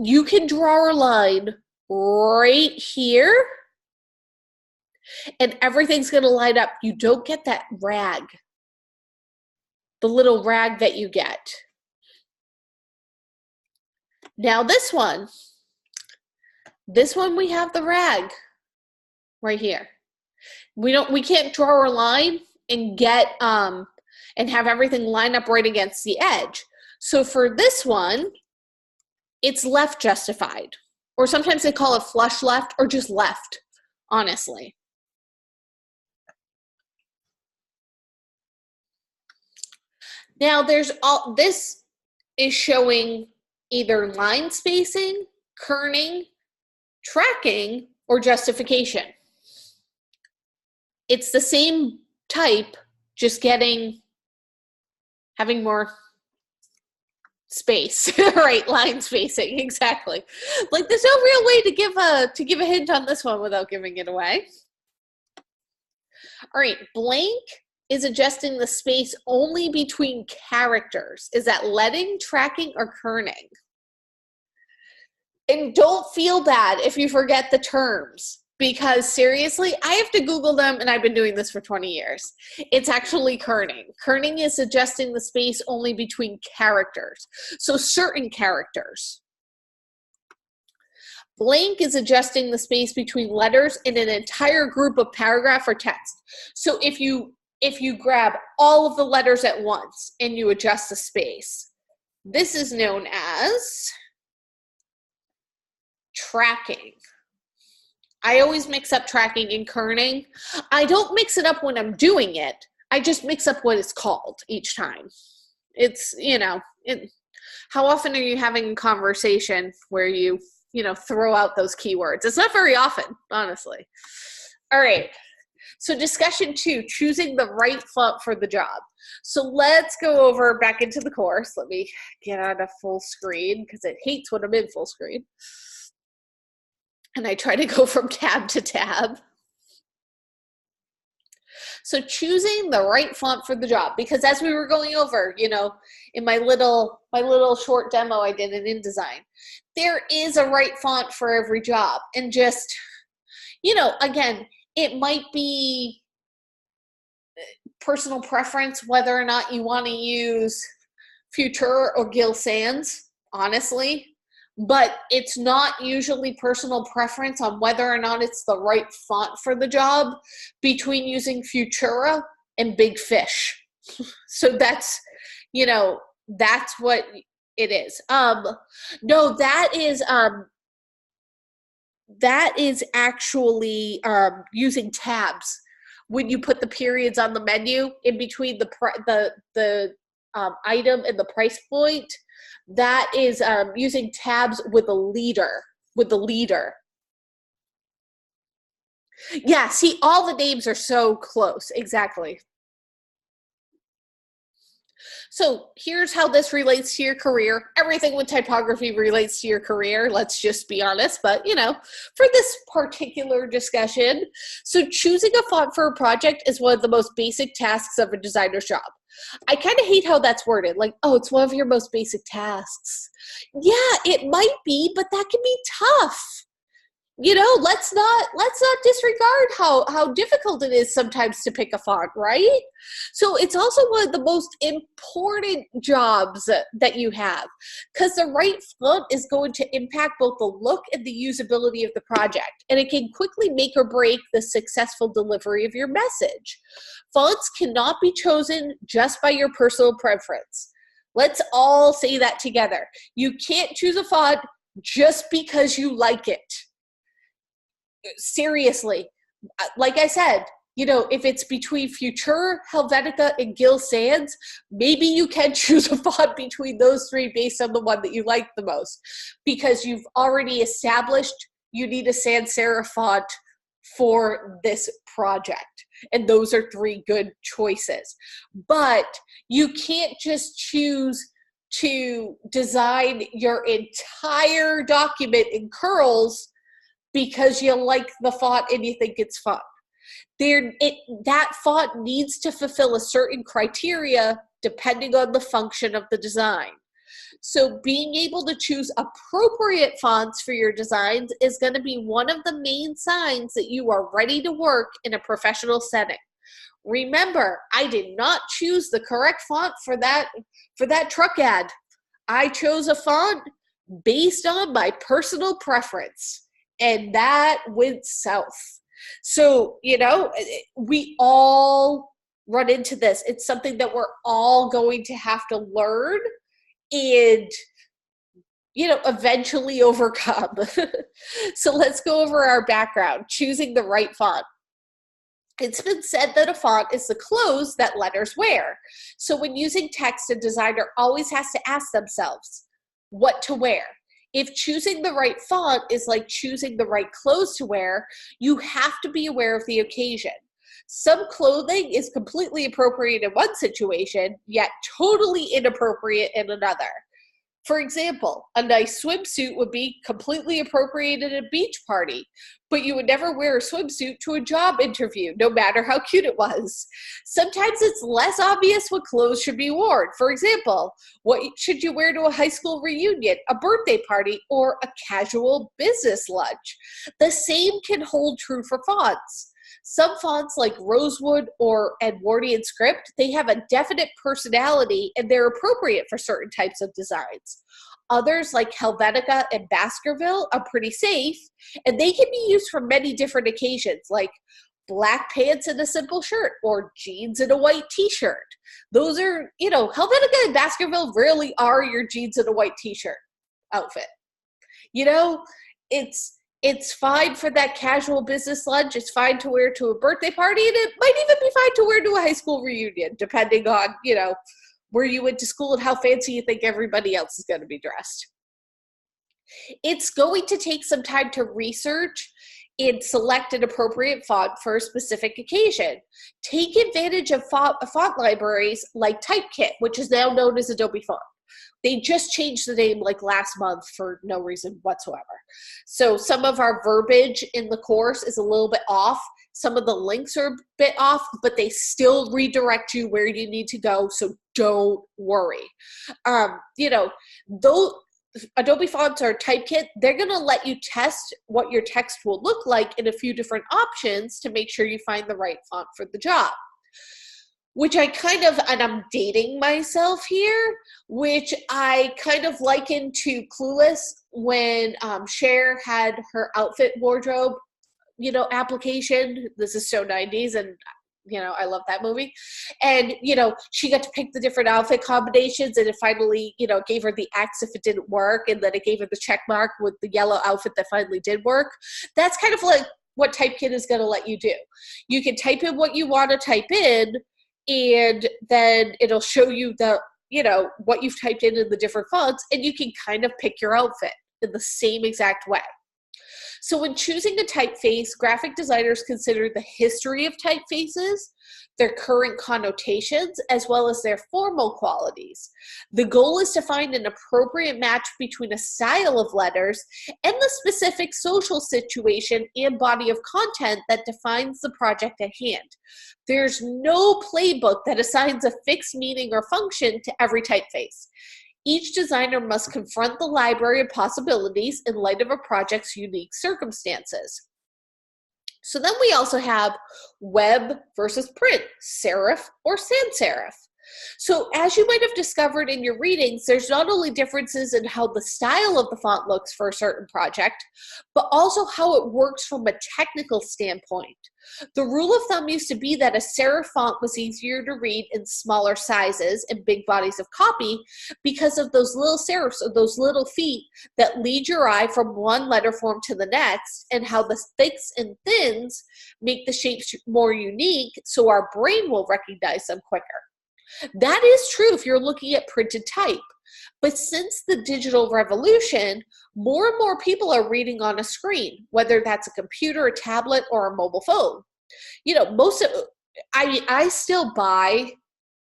[SPEAKER 1] you can draw a line right here and everything's going to line up. You don't get that rag, the little rag that you get. Now this one we have the rag right here. We can't draw a line and get and have everything line up right against the edge. So for this one, it's left justified, or sometimes they call it flush left or just left, honestly. Now this is showing either line spacing, kerning, tracking, or justification. It's the same type, just having more space, right? Line spacing, exactly. Like there's no real way to give a hint on this one without giving it away. All right, blank is adjusting the space only between characters. Is that letting, tracking, or kerning? And don't feel bad if you forget the terms, because seriously, I have to Google them, and I've been doing this for 20 years. It's actually kerning. Kerning is adjusting the space only between characters. So certain characters. Blank is adjusting the space between letters in an entire group of paragraph or text. So if you grab all of the letters at once and you adjust the space, this is known as tracking. I always mix up tracking and kerning. I don't mix it up when I'm doing it. I just mix up what it's called each time. It's, how often are you having a conversation where you throw out those keywords? It's not very often, honestly. All right. So discussion 2, choosing the right font for the job. So let's go over back into the course. Let me get on a full screen because it hates when I'm in full screen. And I try to go from tab to tab. So choosing the right font for the job, because as we were going over, in my little short demo I did in InDesign, there is a right font for every job. And just, again, it might be personal preference whether or not you want to use Futura or Gill Sans, honestly. But it's not usually personal preference on whether or not it's the right font for the job between using Futura and Big Fish. So that's what it is. No, that is actually using tabs. When you put the periods on the menu in between the item and the price point, that is using tabs with a leader. Yeah, see, all the names are so close. Exactly. So here's how this relates to your career. Everything with typography relates to your career, let's just be honest, but for this particular discussion. So choosing a font for a project is one of the most basic tasks of a designer's job. I kind of hate how that's worded, like, oh, it's one of your most basic tasks. Yeah, it might be, but that can be tough. Let's not disregard how difficult it is sometimes to pick a font, right? So it's also one of the most important jobs that you have, because the right font is going to impact both the look and the usability of the project, and it can quickly make or break the successful delivery of your message. Fonts cannot be chosen just by your personal preference. Let's all say that together. You can't choose a font just because you like it. Seriously, like I said, if it's between Futura, Helvetica, and Gill Sans, maybe you can choose a font between those three based on the one that you like the most, because you've already established you need a sans serif font for this project, and those are 3 good choices. But you can't just choose to design your entire document in curls because you like the font and you think it's fun. That font needs to fulfill a certain criteria depending on the function of the design. So being able to choose appropriate fonts for your designs is going to be one of the main signs that you are ready to work in a professional setting. Remember, I did not choose the correct font for that truck ad. I chose a font based on my personal preference, and that went south. So, we all run into this. It's something that we're all going to have to learn and, eventually overcome. So let's go over our background, choosing the right font. It's been said that a font is the clothes that letters wear. So when using text, a designer always has to ask themselves what to wear. If choosing the right font is like choosing the right clothes to wear, you have to be aware of the occasion. Some clothing is completely appropriate in one situation, yet totally inappropriate in another. For example, a nice swimsuit would be completely appropriate at a beach party, but you would never wear a swimsuit to a job interview, no matter how cute it was. Sometimes it's less obvious what clothes should be worn. For example, what should you wear to a high school reunion, a birthday party, or a casual business lunch? The same can hold true for fonts. Some fonts like Rosewood or Edwardian script, they have a definite personality and they're appropriate for certain types of designs. Others like Helvetica and Baskerville are pretty safe and they can be used for many different occasions like black pants and a simple shirt or jeans and a white t-shirt. Those are, Helvetica and Baskerville really are your jeans and a white t-shirt outfit. It's fine for that casual business lunch. It's fine to wear to a birthday party, and it might even be fine to wear to a high school reunion, depending on, where you went to school and how fancy you think everybody else is going to be dressed. It's going to take some time to research and select an appropriate font for a specific occasion. Take advantage of font libraries like Typekit, which is now known as Adobe Font. They just changed the name like last month for no reason whatsoever. So some of our verbiage in the course is a little bit off. Some of the links are a bit off, but they still redirect you where you need to go. So don't worry. Though Adobe Fonts or Typekit, they're going to let you test what your text will look like in a few different options to make sure you find the right font for the job. Which I and I'm dating myself here, which I kind of liken to Clueless when Cher had her outfit wardrobe, application. This is so 90s and, I love that movie. And, she got to pick the different outfit combinations and it finally, gave her the X if it didn't work. And then it gave her the check mark with the yellow outfit that finally did work. That's kind of like what Typekit is going to let you do. You can type in what you want to type in, and then it'll show you what you've typed in the different fonts, and you can kind of pick your outfit in the same exact way. So when choosing a typeface, graphic designers consider the history of typefaces, their current connotations, as well as their formal qualities. The goal is to find an appropriate match between a style of letters and the specific social situation and body of content that defines the project at hand. There's no playbook that assigns a fixed meaning or function to every typeface. Each designer must confront the library of possibilities in light of a project's unique circumstances. So then we also have web versus print, serif or sans serif. So as you might have discovered in your readings, there's not only differences in how the style of the font looks for a certain project, but also how it works from a technical standpoint. The rule of thumb used to be that a serif font was easier to read in smaller sizes and big bodies of copy because of those little serifs or those little feet that lead your eye from one letter form to the next, and how the thicks and thins make the shapes more unique so our brain will recognize them quicker. That is true if you're looking at printed type. But since the digital revolution, more and more people are reading on a screen, whether that's a computer, a tablet, or a mobile phone. I still buy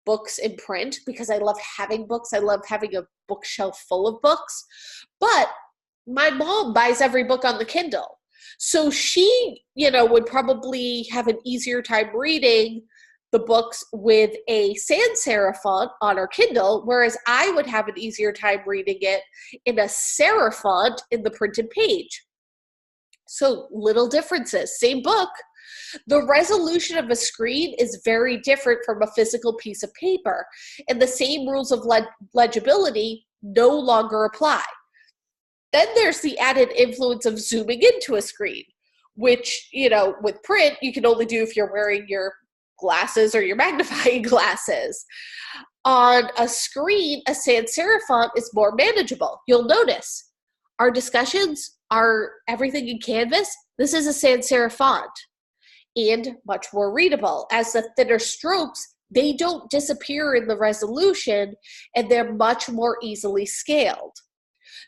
[SPEAKER 1] books in print because I love having books. I love having a bookshelf full of books. But my mom buys every book on the Kindle. So she, would probably have an easier time reading the books with a sans serif font on our Kindle, whereas I would have an easier time reading it in a serif font in the printed page. So little differences, same book. The resolution of a screen is very different from a physical piece of paper, and the same rules of legibility no longer apply. Then there's the added influence of zooming into a screen, which, with print, you can only do if you're wearing your glasses or your magnifying glasses. On a screen, a sans serif font is more manageable. You'll notice our discussions are everything in Canvas. This is a sans serif font and much more readable. As the thinner strokes, they don't disappear in the resolution and they're much more easily scaled.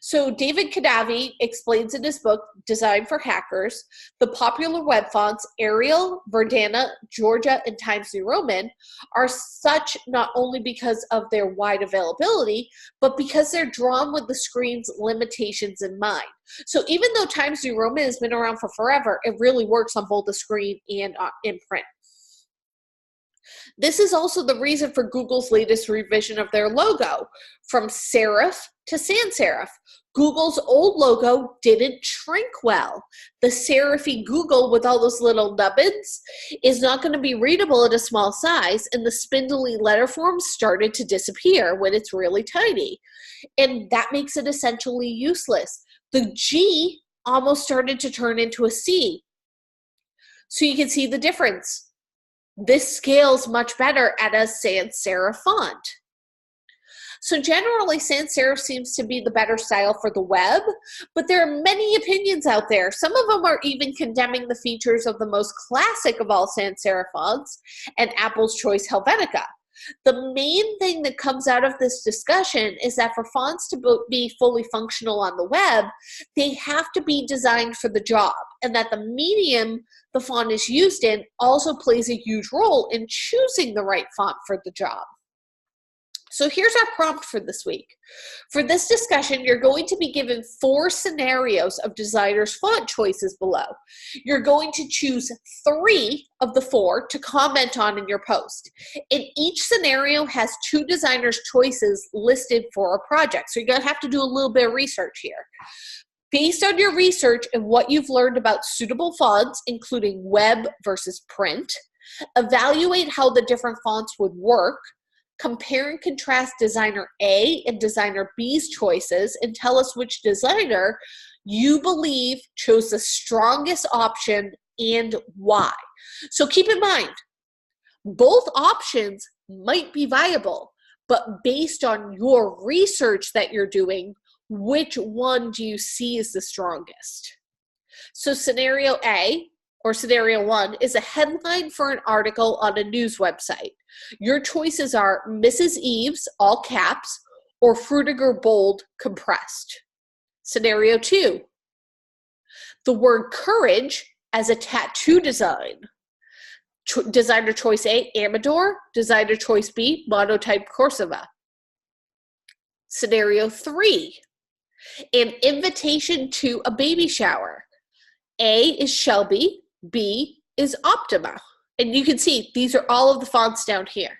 [SPEAKER 1] So David Kadavi explains in his book, Design for Hackers, the popular web fonts Arial, Verdana, Georgia, and Times New Roman are such not only because of their wide availability, but because they're drawn with the screen's limitations in mind. So even though Times New Roman has been around for forever, it really works on both the screen and in print. This is also the reason for Google's latest revision of their logo, from serif to sans serif. Google's old logo didn't shrink well. The serify Google with all those little nubbins is not going to be readable at a small size, and the spindly letter forms started to disappear when it's really tiny. And that makes it essentially useless. The G almost started to turn into a C. So you can see the difference. This scales much better at a sans serif font. So generally, sans serif seems to be the better style for the web, but there are many opinions out there. Some of them are even condemning the features of the most classic of all sans serif fonts, and Apple's choice Helvetica. The main thing that comes out of this discussion is that for fonts to be fully functional on the web, they have to be designed for the job, and that the medium the font is used in also plays a huge role in choosing the right font for the job. So here's our prompt for this week. For this discussion, you're going to be given 4 scenarios of designers' font choices below. You're going to choose 3 of the 4 to comment on in your post. And each scenario has 2 designers' choices listed for a project. So you're going to have to do a little bit of research here. Based on your research and what you've learned about suitable fonts, including web versus print, evaluate how the different fonts would work. Compare and contrast designer A and designer B's choices and tell us which designer you believe chose the strongest option and why. So keep in mind, both options might be viable, but based on your research that you're doing, which one do you see as the strongest? So scenario A, or scenario 1, is a headline for an article on a news website. Your choices are Mrs. Eves, all caps, or Frutiger bold, compressed. Scenario 2, the word courage as a tattoo design. Designer choice A, Amador. Designer choice B, monotype Corsiva. Scenario 3, an invitation to a baby shower. A is Shelby, B is Optima. And you can see these are all of the fonts down here.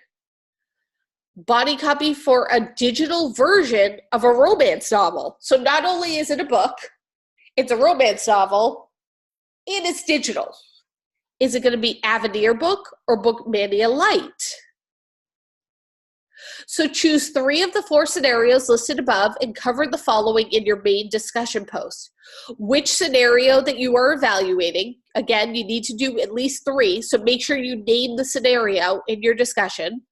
[SPEAKER 1] Body copy for a digital version of a romance novel. So not only is it a book, it's a romance novel, and it's digital. Is it going to be Avenir Book or Bookmania Lite? So choose 3 of the 4 scenarios listed above and cover the following in your main discussion post. Which scenario that you are evaluating, again, you need to do at least 3, so make sure you name the scenario in your discussion.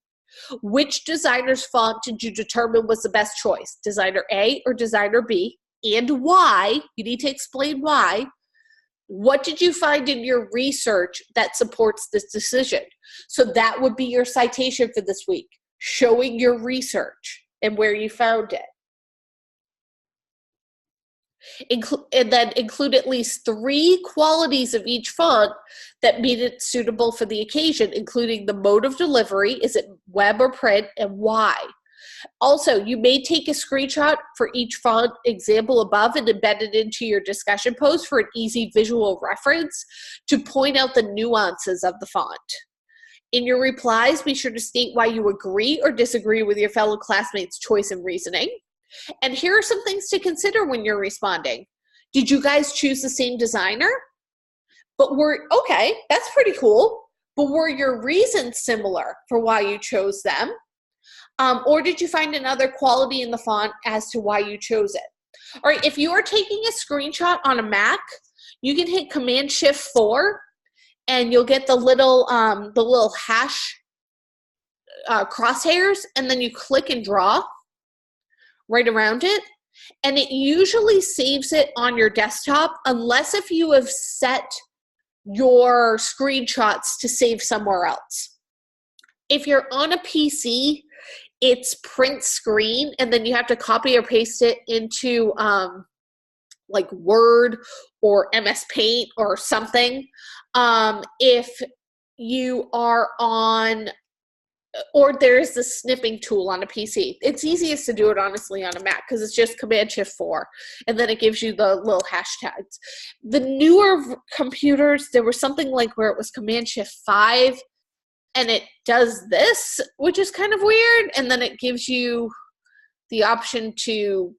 [SPEAKER 1] Which designer's font did you determine was the best choice, designer A or designer B, and why? You need to explain why. What did you find in your research that supports this decision? So that would be your citation for this week. Showing your research and where you found it. And then include at least 3 qualities of each font that made it suitable for the occasion, including the mode of delivery, is it web or print, and why. Also, you may take a screenshot for each font example above and embed it into your discussion post for an easy visual reference to point out the nuances of the font. In your replies, be sure to state why you agree or disagree with your fellow classmates' choice and reasoning. And here are some things to consider when you're responding. Did you guys choose the same designer? Okay, that's pretty cool. But were your reasons similar for why you chose them? Or did you find another quality in the font as to why you chose it? All right, if you are taking a screenshot on a Mac, you can hit Command-Shift-4 and you'll get the little hash crosshairs, and then you click and draw right around it, and it usually saves it on your desktop unless if you have set your screenshots to save somewhere else. If you're on a PC, it's print screen, and then you have to copy or paste it into like Word or MS Paint or something. If you are on, or there's the snipping tool on a PC. It's easiest to do it, honestly, on a Mac because it's just Command-Shift-4, and then it gives you the little hashtags. The newer computers, there was something like where it was Command-Shift-5, and it does this, which is kind of weird, and then it gives you the option to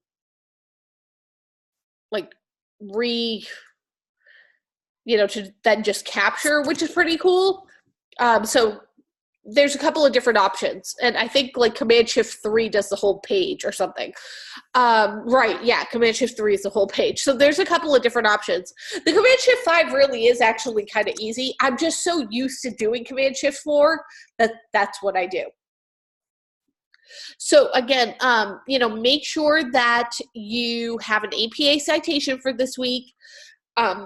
[SPEAKER 1] like to then just capture, which is pretty cool. So there's a couple of different options, and I think like Command-Shift-3 does the whole page or something. Right, yeah, Command-Shift-3 is the whole page. So there's a couple of different options. The Command-Shift-5 really is actually kind of easy. I'm just so used to doing Command-Shift-4 that's what I do. So again, make sure that you have an APA citation for this week.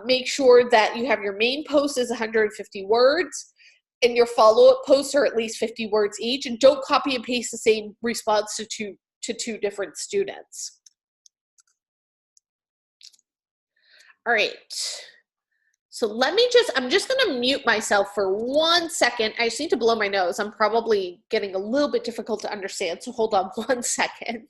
[SPEAKER 1] Make sure that you have your main post is 150 words. And your follow-up posts are at least 50 words each, and don't copy and paste the same response to two different students. All right. So I'm just going to mute myself for 1 second. I just need to blow my nose. I'm probably getting a little bit difficult to understand, so hold on 1 second.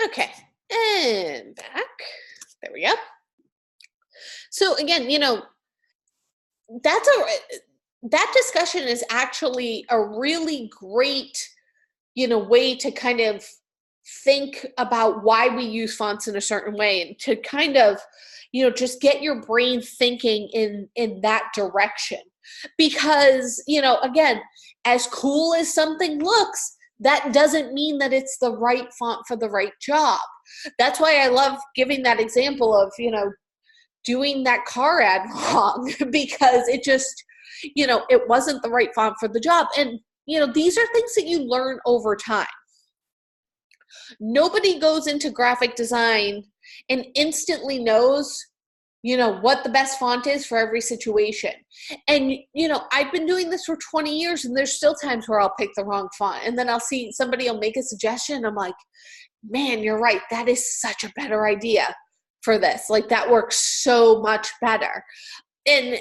[SPEAKER 1] Okay, and back. There we go. So again, that discussion is actually a really great, way to kind of think about why we use fonts in a certain way, and to kind of, just get your brain thinking in that direction. Because, again, as cool as something looks, that doesn't mean that it's the right font for the right job. That's why I love giving that example of, doing that car ad wrong, because it just, it wasn't the right font for the job. And, these are things that you learn over time. Nobody goes into graphic design and instantly knows, what the best font is for every situation. And, I've been doing this for 20 years, and there's still times where I'll pick the wrong font. And then I'll see somebody will make a suggestion. I'm like, man, you're right. That is such a better idea for this. Like, that works so much better. And,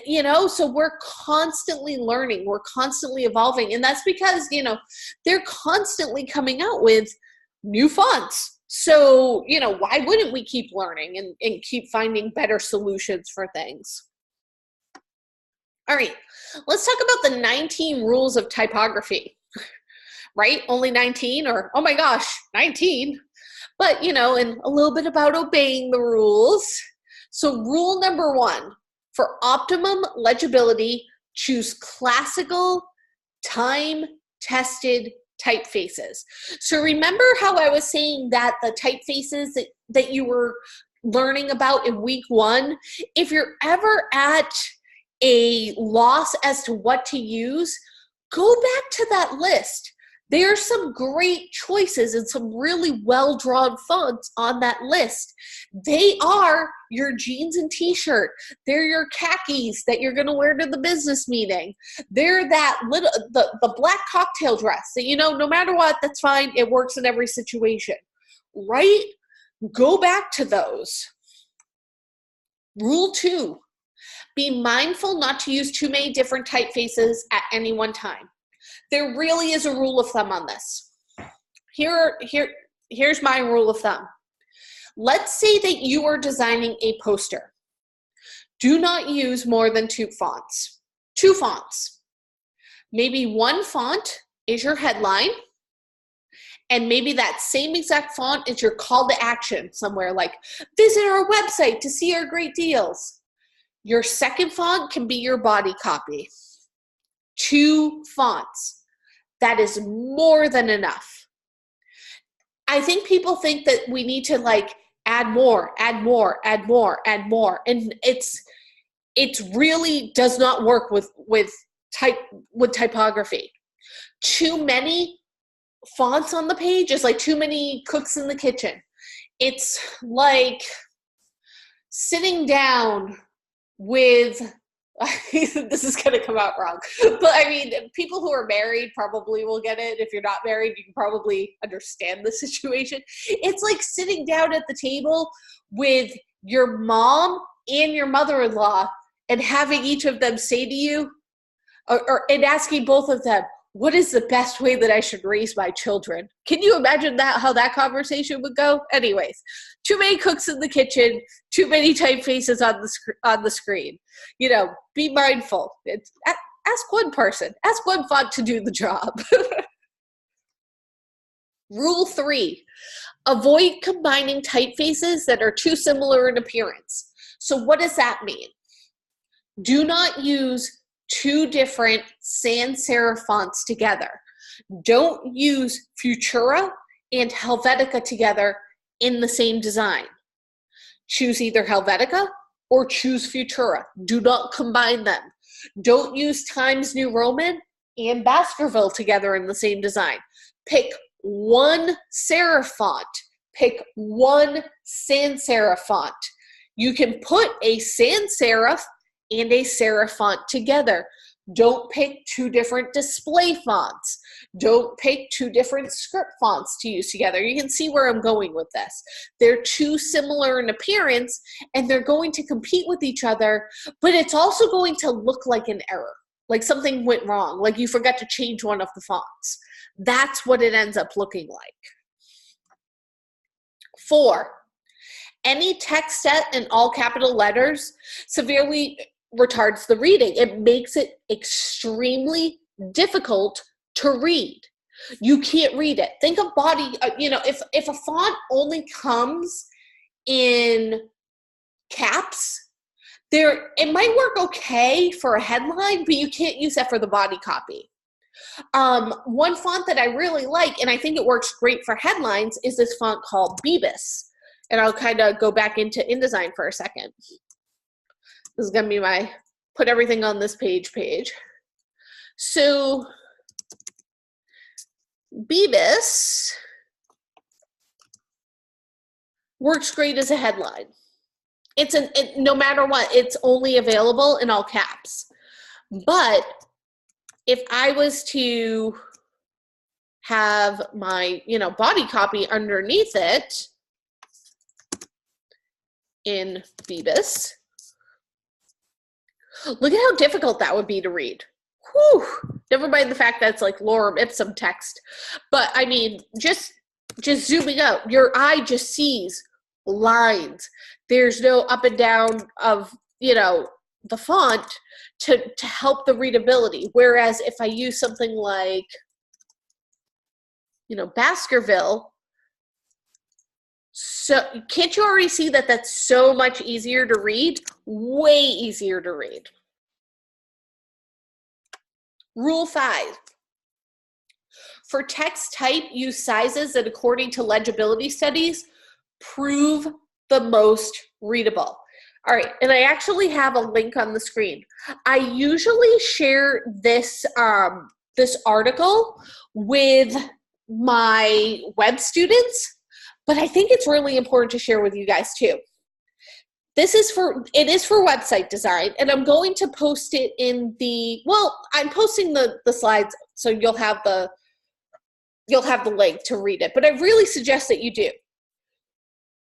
[SPEAKER 1] so we're constantly learning. We're constantly evolving. And that's because, they're constantly coming out with new fonts. So, why wouldn't we keep learning and keep finding better solutions for things? All right, let's talk about the 19 rules of typography, right? Only 19, or, oh my gosh, 19. But, and a little bit about obeying the rules. So rule number 1, for optimum legibility, choose classical, time-tested typefaces. So remember how I was saying that the typefaces that you were learning about in week 1, if you're ever at a loss as to what to use, go back to that list. There are some great choices and some really well-drawn fonts on that list. They are your jeans and t-shirt. They're your khakis that you're going to wear to the business meeting. They're that little, the black cocktail dress that, no matter what, that's fine. It works in every situation, right? Go back to those. Rule 2, Be mindful not to use too many different typefaces at any one time. There really is a rule of thumb on this. Here's my rule of thumb. Let's say that you are designing a poster. Do not use more than 2 fonts. 2 fonts. Maybe one font is your headline, and maybe that same exact font is your call to action somewhere, like visit our website to see our great deals. Your second font can be your body copy. 2 fonts. That is more than enough. I think people think that we need to like add more, and it's really does not work with typography. Too many fonts on the page is like too many cooks in the kitchen. It's like sitting down with this is going to come out wrong, but I mean, people who are married probably will get it. If you're not married, you can probably understand the situation. It's like sitting down at the table with your mom and your mother-in-law and having each of them say to you, and asking both of them, what is the best way that I should raise my children? Can you imagine that, how that conversation would go? Anyways, too many cooks in the kitchen, too many typefaces on the screen. You know, be mindful. Ask one person, ask one font to do the job. Rule 3, avoid combining typefaces that are too similar in appearance. So what does that mean? Do not use 2 different sans serif fonts together. Don't use Futura and Helvetica together in the same design. Choose either Helvetica or choose Futura. Do not combine them. Don't use Times New Roman and Baskerville together in the same design. Pick one serif font. Pick one sans serif font. You can put a sans serif and a serif font together. Don't pick 2 different display fonts. Don't pick 2 different script fonts to use together. You can see where I'm going with this. They're too similar in appearance, and they're going to compete with each other, but it's also going to look like an error, like something went wrong, like you forgot to change one of the fonts. That's what it ends up looking like. 4, any text set in all capital letters severely retards the reading. It makes it extremely difficult to read. You can't read it. Think of body, if a font only comes in caps, it might work okay for a headline, but you can't use that for the body copy. One font that I really like, and I think it works great for headlines, is this font called Bebis. And I'll kind of go back into InDesign for a second. This is going to be my put everything on this page. So Bebis works great as a headline. No matter what, it's only available in all caps. But if I was to have my, body copy underneath it in Bebis, look at how difficult that would be to read. Whew. Never mind the fact that it's like lorem ipsum text. But I mean, just zooming out, your eye just sees lines. There's no up and down of, the font to help the readability. Whereas if I use something like, Baskerville, so can't you already see that that's so much easier to read? Way easier to read. Rule 5. For text type, use sizes that, according to legibility studies, prove the most readable. All right, and I actually have a link on the screen. I usually share this, this article with my web students, but I think it's really important to share with you guys too. It is for website design, and I'm going to post it in I'm posting the slides, so you'll have the link to read it, but I really suggest that you do.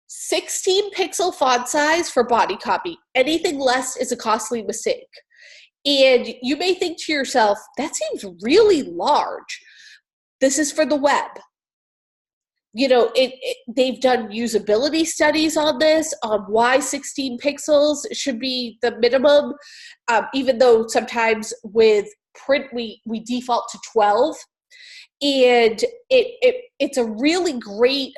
[SPEAKER 1] 16 pixel font size for body copy. Anything less is a costly mistake. And you may think to yourself, that seems really large. This is for the web. You know, they've done usability studies on this, on why 16 pixels should be the minimum, even though sometimes with print we default to 12. And it's a really great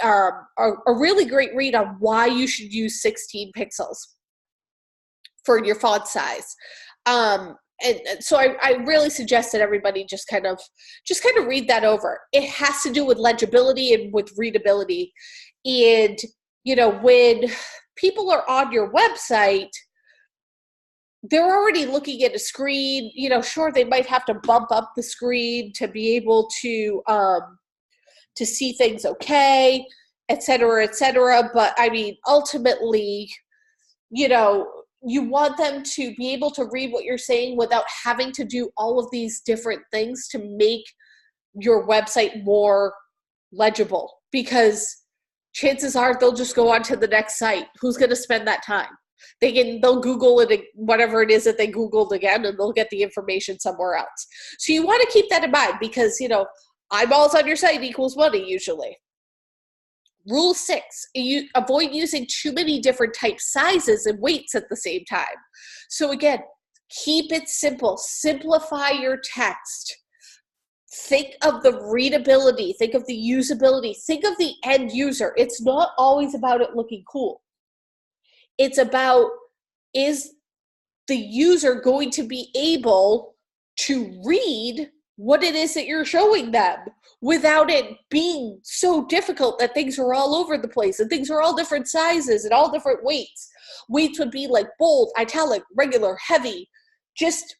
[SPEAKER 1] read on why you should use 16 pixels for your font size. And so I really suggest that everybody just kind of read that over. It has to do with legibility and with readability. And, you know, when people are on your website, they're already looking at a screen. You know, sure, they might have to bump up the screen to be able to see things okay, et cetera, et cetera. But I mean, ultimately, you know, you want them to be able to read what you're saying without having to do all of these different things to make your website more legible, because chances are they'll just go on to the next site. Who's going to spend that time? They'll Google it, whatever it is that they Googled again, and they'll get the information somewhere else. So you want to keep that in mind, because, you know, eyeballs on your site equals money usually. Rule 6, avoid using too many different type sizes and weights at the same time. So again, keep it simple. Simplify your text. Think of the readability. Think of the usability. Think of the end user. It's not always about it looking cool. It's about, is the user going to be able to read what it is that you're showing them without it being so difficult that things are all over the place and things are all different sizes and all different weights. Weights would be like bold, italic, regular, heavy. Just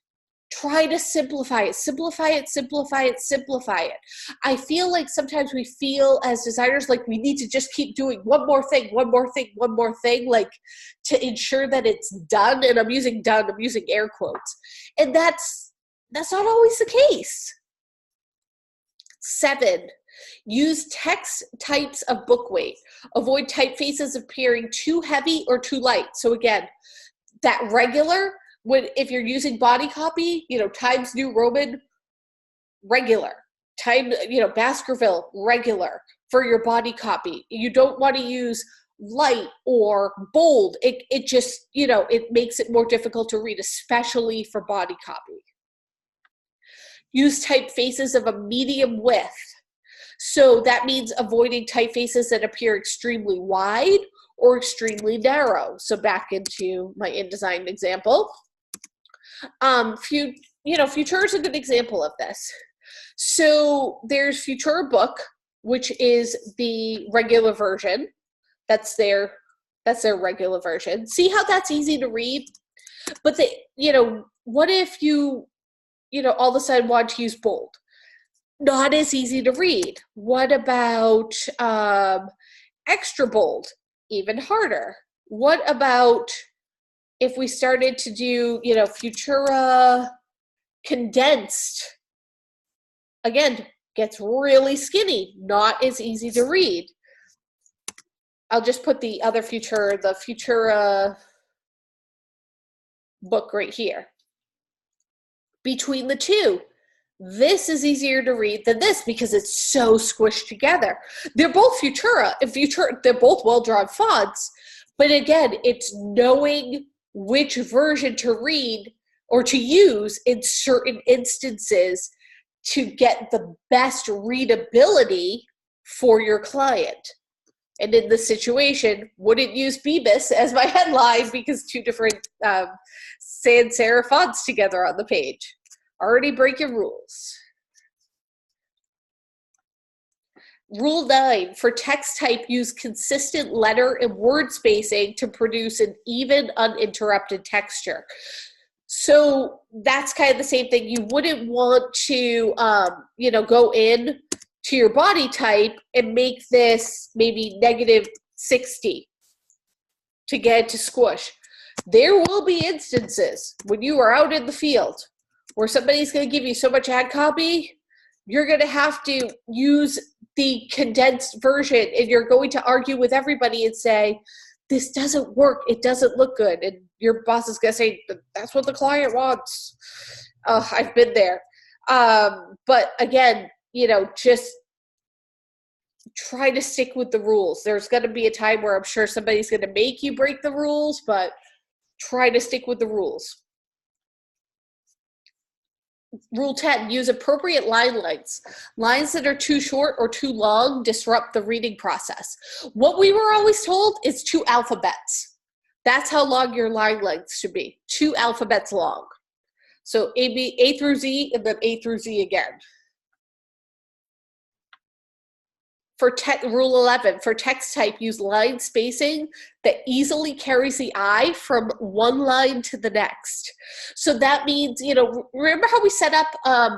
[SPEAKER 1] try to simplify it, simplify it, simplify it, simplify it. I feel like sometimes we feel as designers like we need to just keep doing one more thing, one more thing, one more thing, like to ensure that it's done. And I'm using done, I'm using air quotes. And that's not always the case. 7, use text types of book weight. Avoid typefaces appearing too heavy or too light. So again, that regular, if you're using body copy, you know, Times New Roman, regular. Baskerville, regular for your body copy. You don't want to use light or bold. It just, you know, it makes it more difficult to read, especially for body copy. Use typefaces of a medium width. So that means avoiding typefaces that appear extremely wide or extremely narrow. So back into my InDesign example. Futura is a good example of this. So there's Futura Book, which is the regular version. That's their regular version. See how that's easy to read? But what if you all of a sudden want to use bold? Not as easy to read. What about extra bold? Even harder. What about if we started to do, Futura condensed? Again, gets really skinny, not as easy to read. I'll just put the other Futura book right here. Between the two, this is easier to read than this because it's so squished together. They're both Futura. They're both well-drawn fonts, but again, it's knowing which version to read or to use in certain instances to get the best readability for your client. And in this situation, wouldn't use Bemis as my headline because two different sans serif fonts together on the page. Already breaking rules. Rule 9, for text type, use consistent letter and word spacing to produce an even, uninterrupted texture. So that's kind of the same thing. You wouldn't want to, go in to your body type and make this maybe -60 to get it to squish. There will be instances when you are out in the field where somebody's going to give you so much ad copy, you're going to have to use the condensed version and you're going to argue with everybody and say, this doesn't work, it doesn't look good, and your boss is going to say, that's what the client wants. I've been there. But again, just try to stick with the rules. There's going to be a time where I'm sure somebody's going to make you break the rules, but try to stick with the rules. Rule 10, use appropriate line lengths. Lines that are too short or too long disrupt the reading process. What we were always told is 2 alphabets. That's how long your line lengths should be, 2 alphabets long. So A through Z, and then A through Z again. Rule 11, for text type, use line spacing that easily carries the eye from one line to the next. So that means, remember how we set up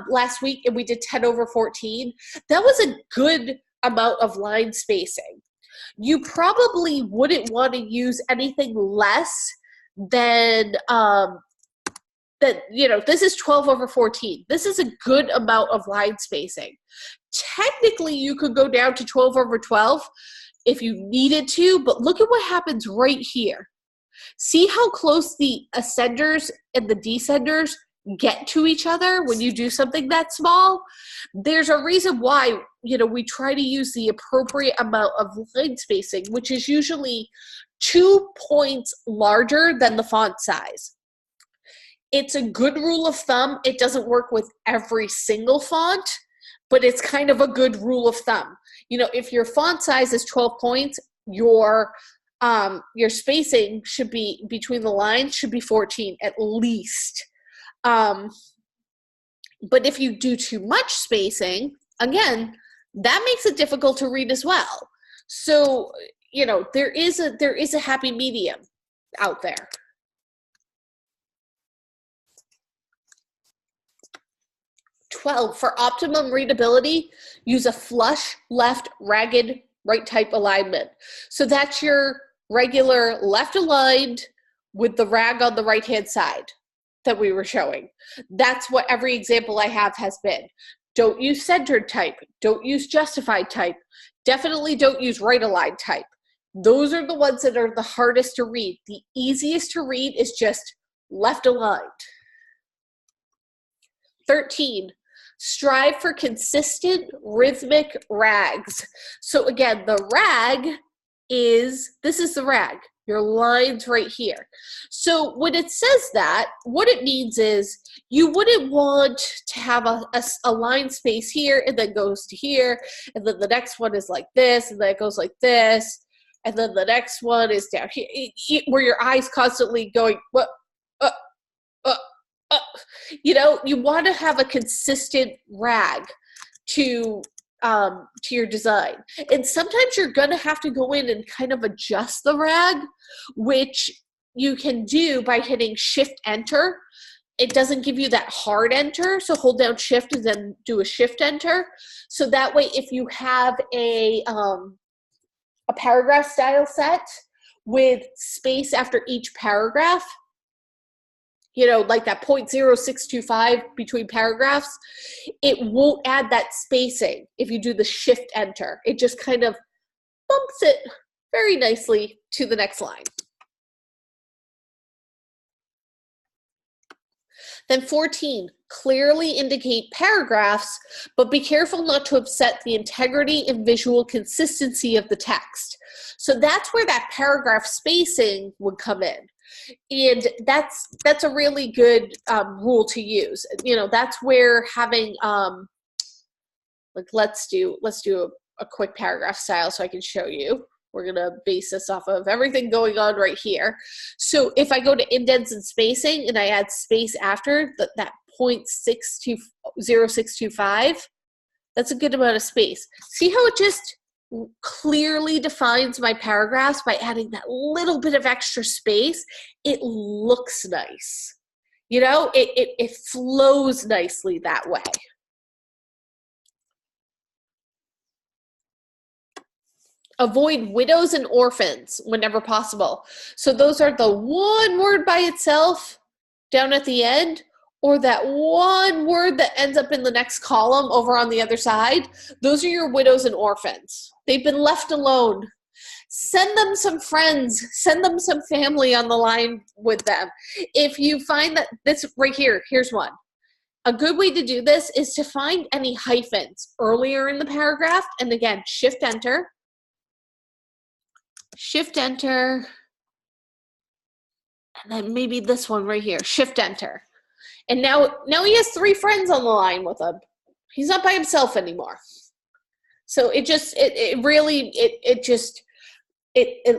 [SPEAKER 1] last week and we did 10/14? That was a good amount of line spacing. You probably wouldn't want to use anything less than, this is 12/14. This is a good amount of line spacing. Technically, you could go down to 12/12 if you needed to, but look at what happens right here. See how close the ascenders and the descenders get to each other when you do something that small? There's a reason why, we try to use the appropriate amount of line spacing, which is usually 2 points larger than the font size. It's a good rule of thumb. It doesn't work with every single font, but it's kind of a good rule of thumb. If your font size is 12 points, your spacing should be between the lines should be 14 at least. But if you do too much spacing, again, that makes it difficult to read as well. So, there is a happy medium out there. For optimum readability, use a flush left ragged right type alignment. So that's your regular left aligned with the rag on the right hand side that we were showing. That's what every example I have has been. Don't use centered type. Don't use justified type. Definitely don't use right aligned type. Those are the ones that are the hardest to read. The easiest to read is just left aligned. 13, strive for consistent rhythmic rags. So again, the rag this is the rag, your lines right here. So when it says that, what it means is you wouldn't want to have a line space here and then goes to here, and then the next one is like this, and then it goes like this, and then the next one is down here, where your eye's constantly going, what? You want to have a consistent rag to your design. And sometimes you're going to have to go in and kind of adjust the rag, which you can do by hitting Shift-Enter. It doesn't give you that hard enter, so hold down Shift and then do a Shift-Enter. So that way, if you have a paragraph style set with space after each paragraph, like that 0.0625 between paragraphs, it won't add that spacing if you do the Shift-Enter. It just kind of bumps it very nicely to the next line. Then 14, clearly indicate paragraphs, but be careful not to upset the integrity and visual consistency of the text. So that's where that paragraph spacing would come in. And that's a really good rule to use. That's where having let's do a quick paragraph style so I can show you. We're gonna base this off of everything going on right here. So if I go to indents and spacing and I add space after that 0.0625, that's a good amount of space. See how it just clearly defines my paragraphs by adding that little bit of extra space? It looks nice. It flows nicely that way. Avoid widows and orphans whenever possible. So those are the one word by itself down at the end, or that one word that ends up in the next column over on the other side, those are your widows and orphans. They've been left alone. Send them some friends, send them some family on the line with them. If you find that this right here, here's one. A good way to do this is to find any hyphens earlier in the paragraph. And again, shift enter, and then maybe this one right here, shift enter. And now he has 3 friends on the line with him. He's not by himself anymore. So it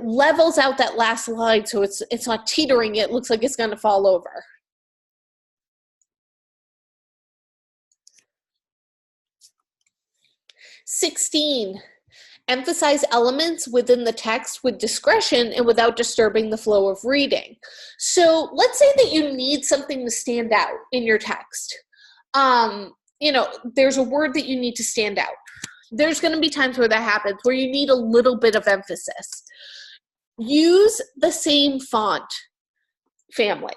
[SPEAKER 1] levels out that last line, so it's not teetering. It looks like it's going to fall over. "16, emphasize elements within the text with discretion and without disturbing the flow of reading." So let's say that you need something to stand out in your text. There's a word that you need to stand out. There's going to be times where that happens, where you need a little bit of emphasis. Use the same font family.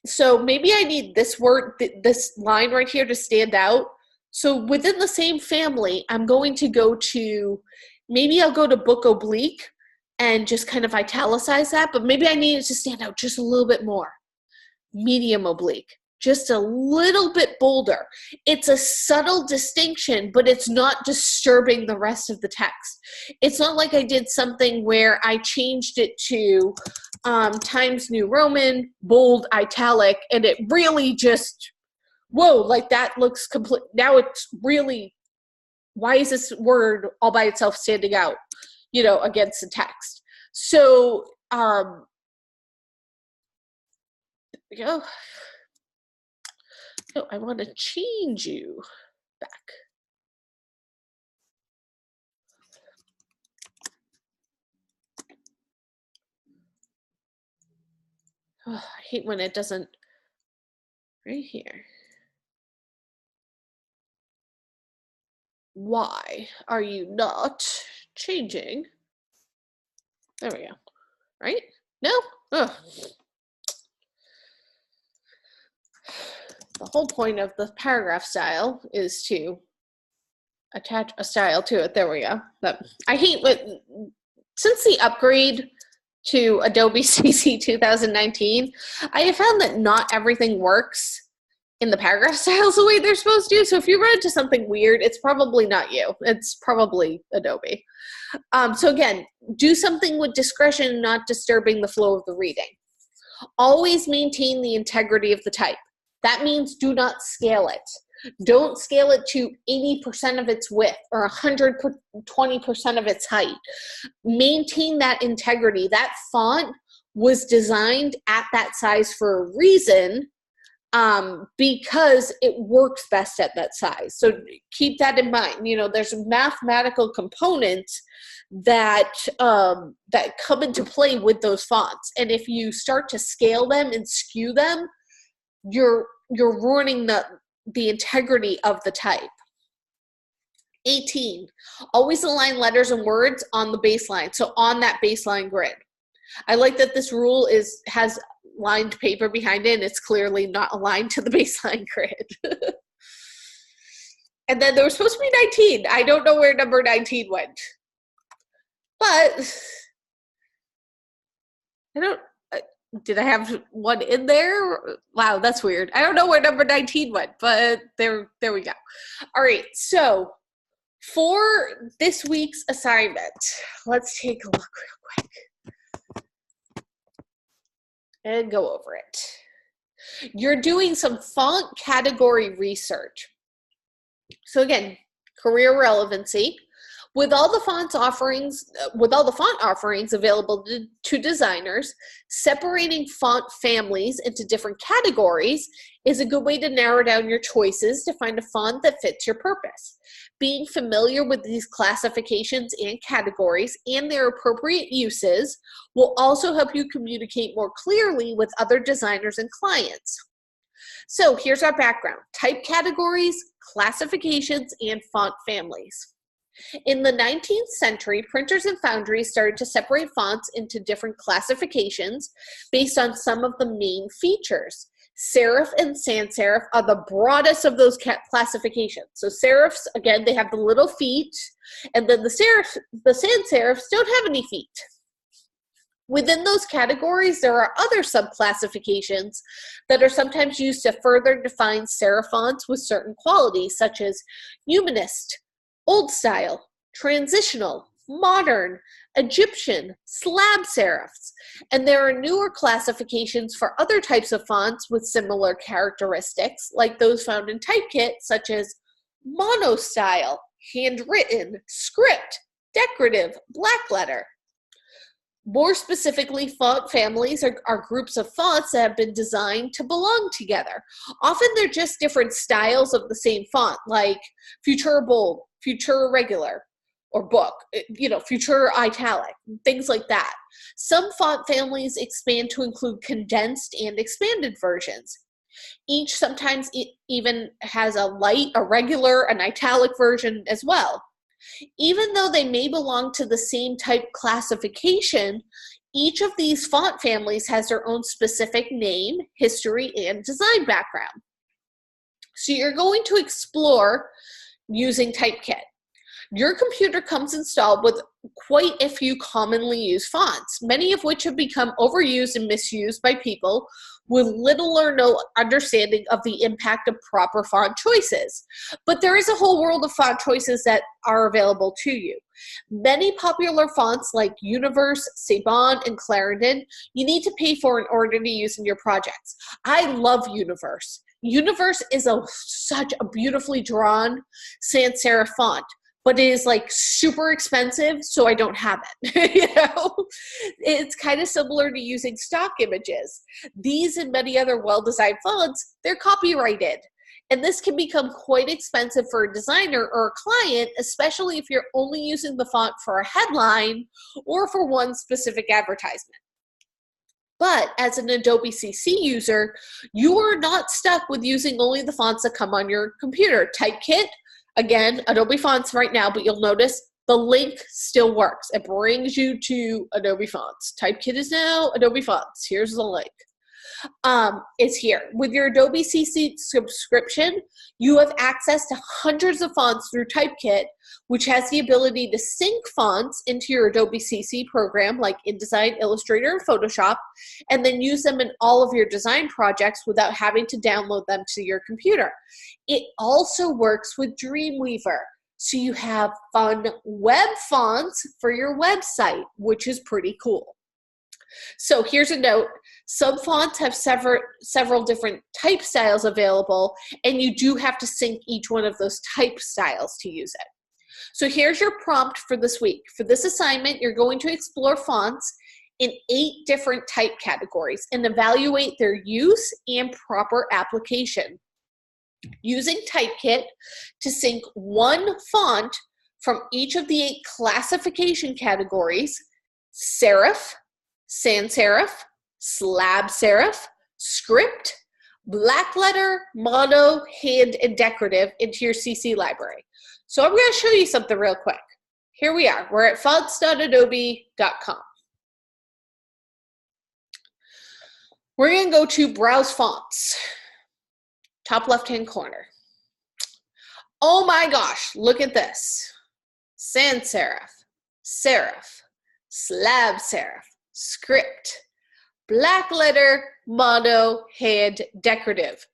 [SPEAKER 1] So maybe I need this word, this line right here to stand out. So within the same family, I'm going to go to, maybe I'll go to book oblique and just kind of italicize that, but maybe I need it to stand out just a little bit more. Medium oblique, just a little bit bolder. It's a subtle distinction, but it's not disturbing the rest of the text. It's not like I did something where I changed it to Times New Roman, bold, italic, and it really just, whoa, like that looks complete. Now it's really, why is this word all by itself standing out, against the text? So, there we go. No, I want to change you back. Oh, I hate when it doesn't, right here. Why are you not changing? There we go. Right? No? Ugh. The whole point of the paragraph style is to attach a style to it. There we go. But I hate since the upgrade to Adobe CC 2019, I have found that not everything works in the paragraph styles the way they're supposed to. So if you run into something weird, it's probably not you. It's probably Adobe. So again, do something with discretion, not disturbing the flow of the reading. Always maintain the integrity of the type. That means do not scale it. Don't scale it to 80% of its width or 120% of its height. Maintain that integrity. That font was designed at that size for a reason, because it works best at that size. So keep that in mind. There's mathematical components that come into play with those fonts. And if you start to scale them and skew them, you're ruining the integrity of the type. 18, always align letters and words on the baseline. So on that baseline grid. I like that this rule has lined paper behind it, and it's clearly not aligned to the baseline grid. And then there was supposed to be 19. I don't know where number 19 went. But did I have one in there? Wow, that's weird. I don't know where number 19 went, but there we go. All right, so for this week's assignment, let's take a look real quick and go over it. You're doing some font category research. So again, career relevancy. With all the font offerings available to designers, separating font families into different categories is a good way to narrow down your choices to find a font that fits your purpose. Being familiar with these classifications and categories and their appropriate uses will also help you communicate more clearly with other designers and clients. So here's our background: type categories, classifications, and font families. In the 19th century, printers and foundries started to separate fonts into different classifications based on some of the main features. Serif and sans serif are the broadest of those classifications. So serifs, again, they have the little feet, and then the sans serifs don't have any feet. Within those categories, there are other subclassifications that are sometimes used to further define serif fonts with certain qualities, such as humanist, old style, transitional, modern, Egyptian, slab serifs. And there are newer classifications for other types of fonts with similar characteristics, like those found in Typekit, such as monostyle, handwritten, script, decorative, black letter. More specifically, font families are groups of fonts that have been designed to belong together. Often they're just different styles of the same font, like Futura Bold, Futura Regular, or Book, Futura Italic, things like that. Some font families expand to include condensed and expanded versions. Each sometimes even has a light, a regular, an italic version as well. Even though they may belong to the same type classification, each of these font families has their own specific name, history, and design background. So you're going to explore using Typekit. Your computer comes installed with quite a few commonly used fonts, many of which have become overused and misused by people with little or no understanding of the impact of proper font choices. But there is a whole world of font choices that are available to you. Many popular fonts like Universe, Saban, and Clarendon, you need to pay for in order to use in your projects. I love Universe. Universe is such a beautifully drawn sans serif font, but it is like super expensive, so I don't have it. It's kind of similar to using stock images. These and many other well-designed fonts, they're copyrighted. And this can become quite expensive for a designer or a client, especially if you're only using the font for a headline or for one specific advertisement. But as an Adobe CC user, you are not stuck with using only the fonts that come on your computer. Typekit, again, Adobe Fonts right now, but you'll notice the link still works. It brings you to Adobe Fonts. Typekit is now Adobe Fonts. Here's the link. It's here. With your Adobe CC subscription, you have access to hundreds of fonts through Typekit, which has the ability to sync fonts into your Adobe CC program like InDesign, Illustrator, and Photoshop, and then use them in all of your design projects without having to download them to your computer. It also works with Dreamweaver, so you have fun web fonts for your website, which is pretty cool. So here's a note. Some fonts have several different type styles available, and you do have to sync each one of those type styles to use it. So here's your prompt for this week. For this assignment, you're going to explore fonts in 8 different type categories and evaluate their use and proper application. Using Typekit to sync one font from each of the 8 classification categories: serif, sans serif, slab serif, script, black letter, mono, hand, and decorative into your CC library. So I'm going to show you something real quick. Here we are. We're at fonts.adobe.com. We're going to go to Browse Fonts, top left-hand corner. Oh my gosh, look at this. Sans serif, serif, slab serif, script, black letter, mono, hand, decorative.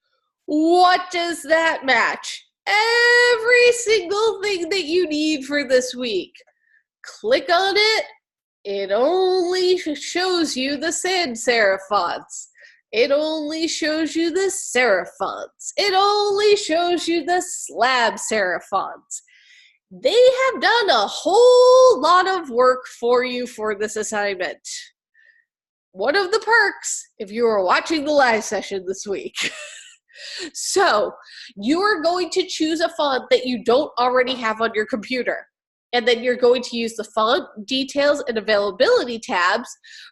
[SPEAKER 1] What does that match? Every single thing that you need for this week. Click on it. It only shows you the sans serif fonts. It only shows you the serif fonts. It only shows you the slab serif fonts. They have done a whole lot of work for you for this assignment. One of the perks, if you are watching the live session this week. So you are going to choose a font that you don't already have on your computer. And then you're going to use the font details and availability tabs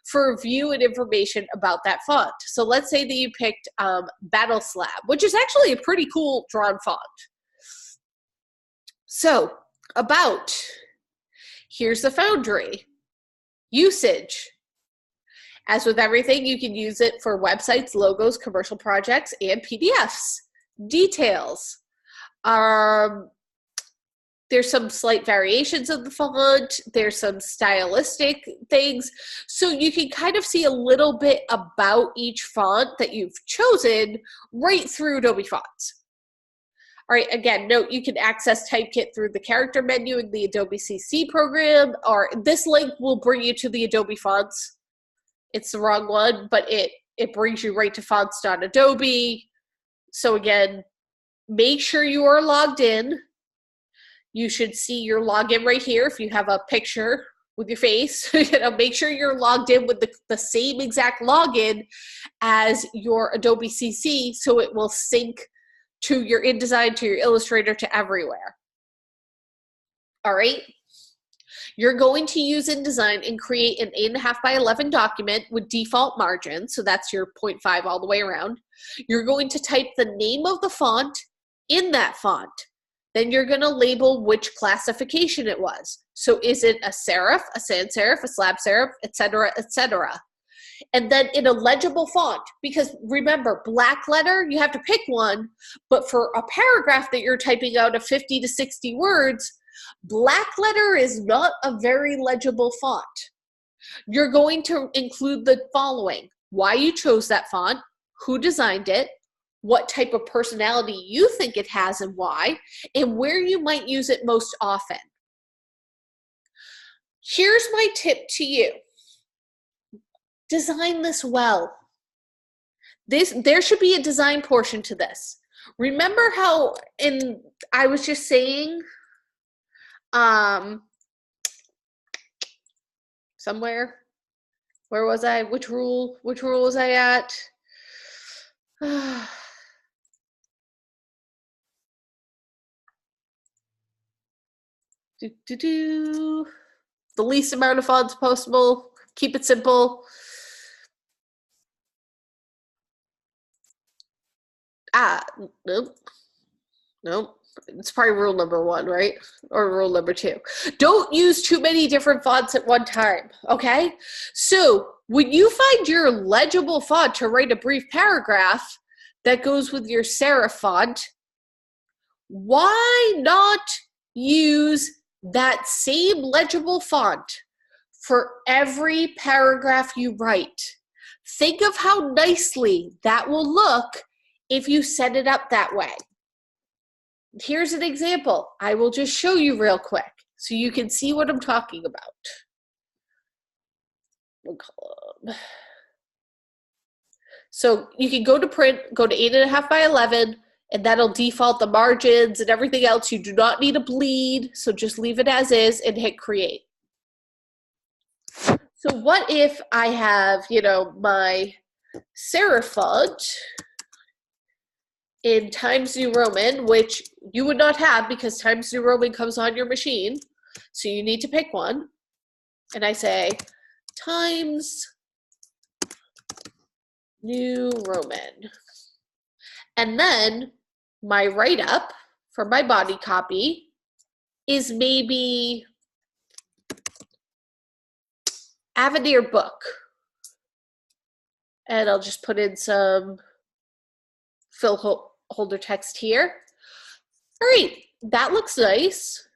[SPEAKER 1] for view and information about that font. So let's say that you picked Battle Slab, which is actually a pretty cool drawn font. So about, here's the Foundry, usage, As with everything, you can use it for websites, logos, commercial projects, and PDFs. Details. There's some slight variations of the font. There's some stylistic things. So you can kind of see a little bit about each font that you've chosen right through Adobe Fonts. All right, again, note you can access Typekit through the character menu in the Adobe CC program, or this link will bring you to the Adobe Fonts. It's the wrong one, but it brings you right to fonts.adobe. So again, make sure you are logged in. You should see your login right here if you have a picture with your face. Make sure you're logged in with the same exact login as your Adobe CC so it will sync to your InDesign, to your Illustrator, to everywhere. All right. You're going to use InDesign and create an 8.5 by 11 document with default margin. So that's your 0.5 all the way around. You're going to type the name of the font in that font. Then you're going to label which classification it was. So is it a serif, a sans serif, a slab serif, etc., etc. And then in a legible font, because remember, black letter, you have to pick one, but for a paragraph that you're typing out of 50 to 60 words, black letter is not a very legible font. You're going to include the following: why you chose that font, who designed it, what type of personality you think it has and why, and where you might use it most often. Here's my tip to you. Design this well. There should be a design portion to this. Remember how I was just saying somewhere, where was I? Which rule was I at? The least amount of fonts possible. Keep it simple. Nope. It's probably rule number 1, right? Or rule number 2. Don't use too many different fonts at one time, okay? So when you find your legible font to write a brief paragraph that goes with your serif font, why not use that same legible font for every paragraph you write? Think of how nicely that will look if you set it up that way. Here's an example. I will just show you real quick so you can see what I'm talking about. So you can go to print, go to 8.5 by 11, and that'll default the margins and everything else. You do not need a bleed, so just leave it as is and hit create. So what if I have, my serif font in Times New Roman, which you would not have because Times New Roman comes on your machine. So you need to pick one. And I say Times New Roman. And then my write-up for my body copy is maybe Avenir book. And I'll just put in some fill holder text here. All right, that looks nice.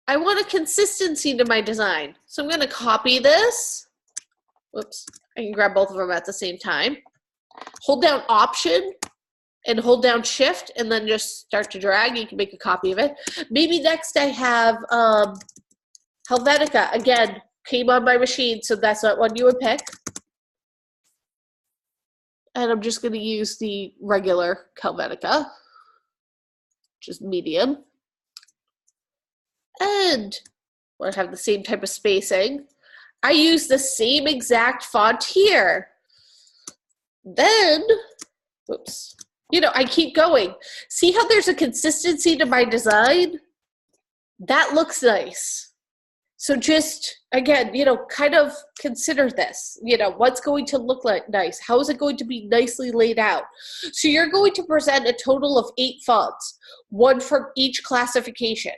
[SPEAKER 1] I want a consistency to my design. So I'm going to copy this. Whoops, I can grab both of them at the same time. Hold down Option and hold down Shift and then just start to drag. You can make a copy of it. Maybe next I have Helvetica. Again, came on my machine, so that's not one you would pick. And I'm just going to use the regular Helvetica, just medium. And I have the same type of spacing. I use the same exact font here. Then, whoops, I keep going. See how there's a consistency to my design? That looks nice. So just, again, kind of consider this. What's going to look like nice? How is it going to be nicely laid out? So you're going to present a total of 8 fonts, one from each classification.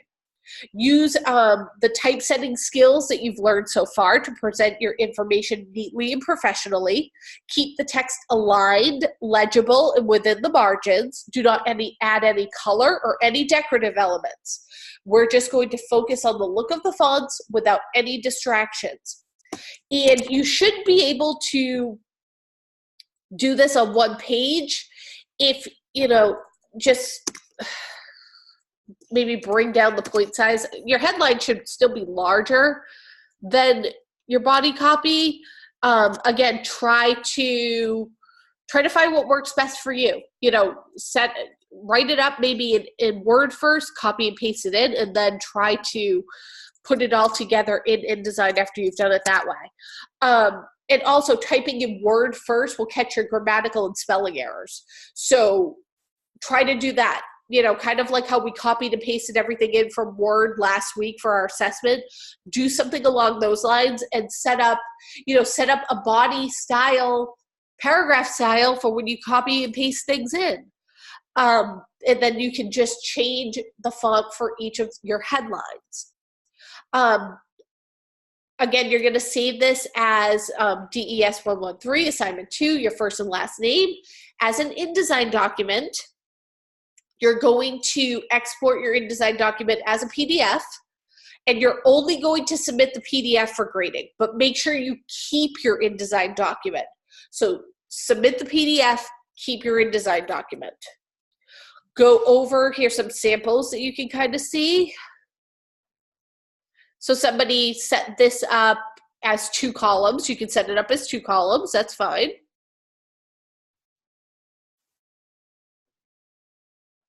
[SPEAKER 1] Use the typesetting skills that you've learned so far to present your information neatly and professionally. Keep the text aligned, legible, and within the margins. Do not add any color or any decorative elements. We're just going to focus on the look of the fonts without any distractions. And you should be able to do this on one page if, just maybe bring down the point size. Your headline should still be larger than your body copy. Again, try to find what works best for you. Write it up maybe in Word first, copy and paste it in, and then try to put it all together in InDesign after you've done it that way. And also typing in Word first will catch your grammatical and spelling errors. So try to do that. Kind of like how we copied and pasted everything in from Word last week for our assessment. Do something along those lines and set up a body style, paragraph style for when you copy and paste things in. And then you can just change the font for each of your headlines. Again, you're going to save this as DES 113, assignment 2, your first and last name, as an InDesign document. You're going to export your InDesign document as a PDF, and you're only going to submit the PDF for grading, but make sure you keep your InDesign document. So submit the PDF, keep your InDesign document. Go over, here's some samples that you can kind of see. So somebody set this up as 2 columns. You can set it up as 2 columns, that's fine.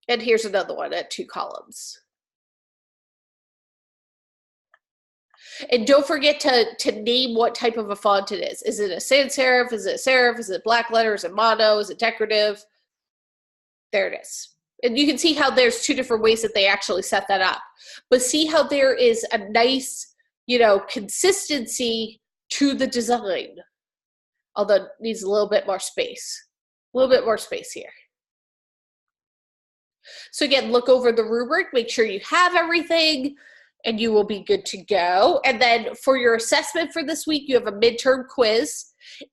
[SPEAKER 1] And here's another one at 2 columns. And don't forget to name what type of a font it is. Is it a sans serif? Is it a serif? Is it black letter? Is it mono? Is it decorative? There it is. And you can see how there's 2 different ways that they actually set that up. But see how there is a nice, consistency to the design. Although it needs a little bit more space. A little bit more space here. So again, look over the rubric, make sure you have everything, and you will be good to go. And then for your assessment for this week, you have a midterm quiz.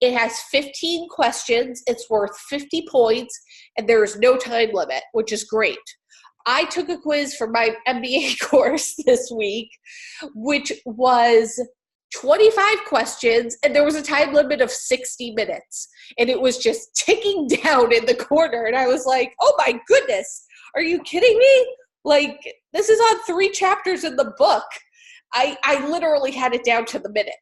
[SPEAKER 1] It has 15 questions. It's worth 50 points, and there is no time limit, which is great. I took a quiz for my MBA course this week, which was 25 questions, and there was a time limit of 60 minutes. And it was just ticking down in the corner, and I was like, oh my goodness. Are you kidding me? Like, this is on 3 chapters in the book. I literally had it down to the minute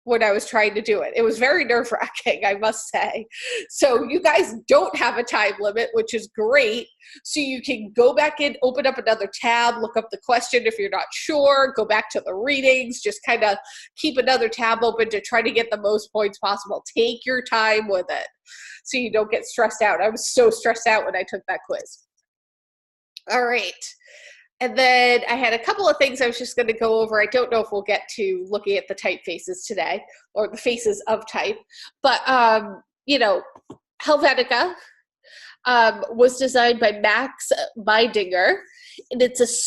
[SPEAKER 1] when I was trying to do it. It was very nerve-wracking, I must say. So you guys don't have a time limit, which is great. So you can go back in, open up another tab, look up the question if you're not sure, go back to the readings, just kind of keep another tab open to try to get the most points possible. Take your time with it so you don't get stressed out. I was so stressed out when I took that quiz. All right. And then I had a couple of things I was just going to go over. I don't know if we'll get to looking at the typefaces today or the faces of type. But, Helvetica was designed by Max Meidinger. And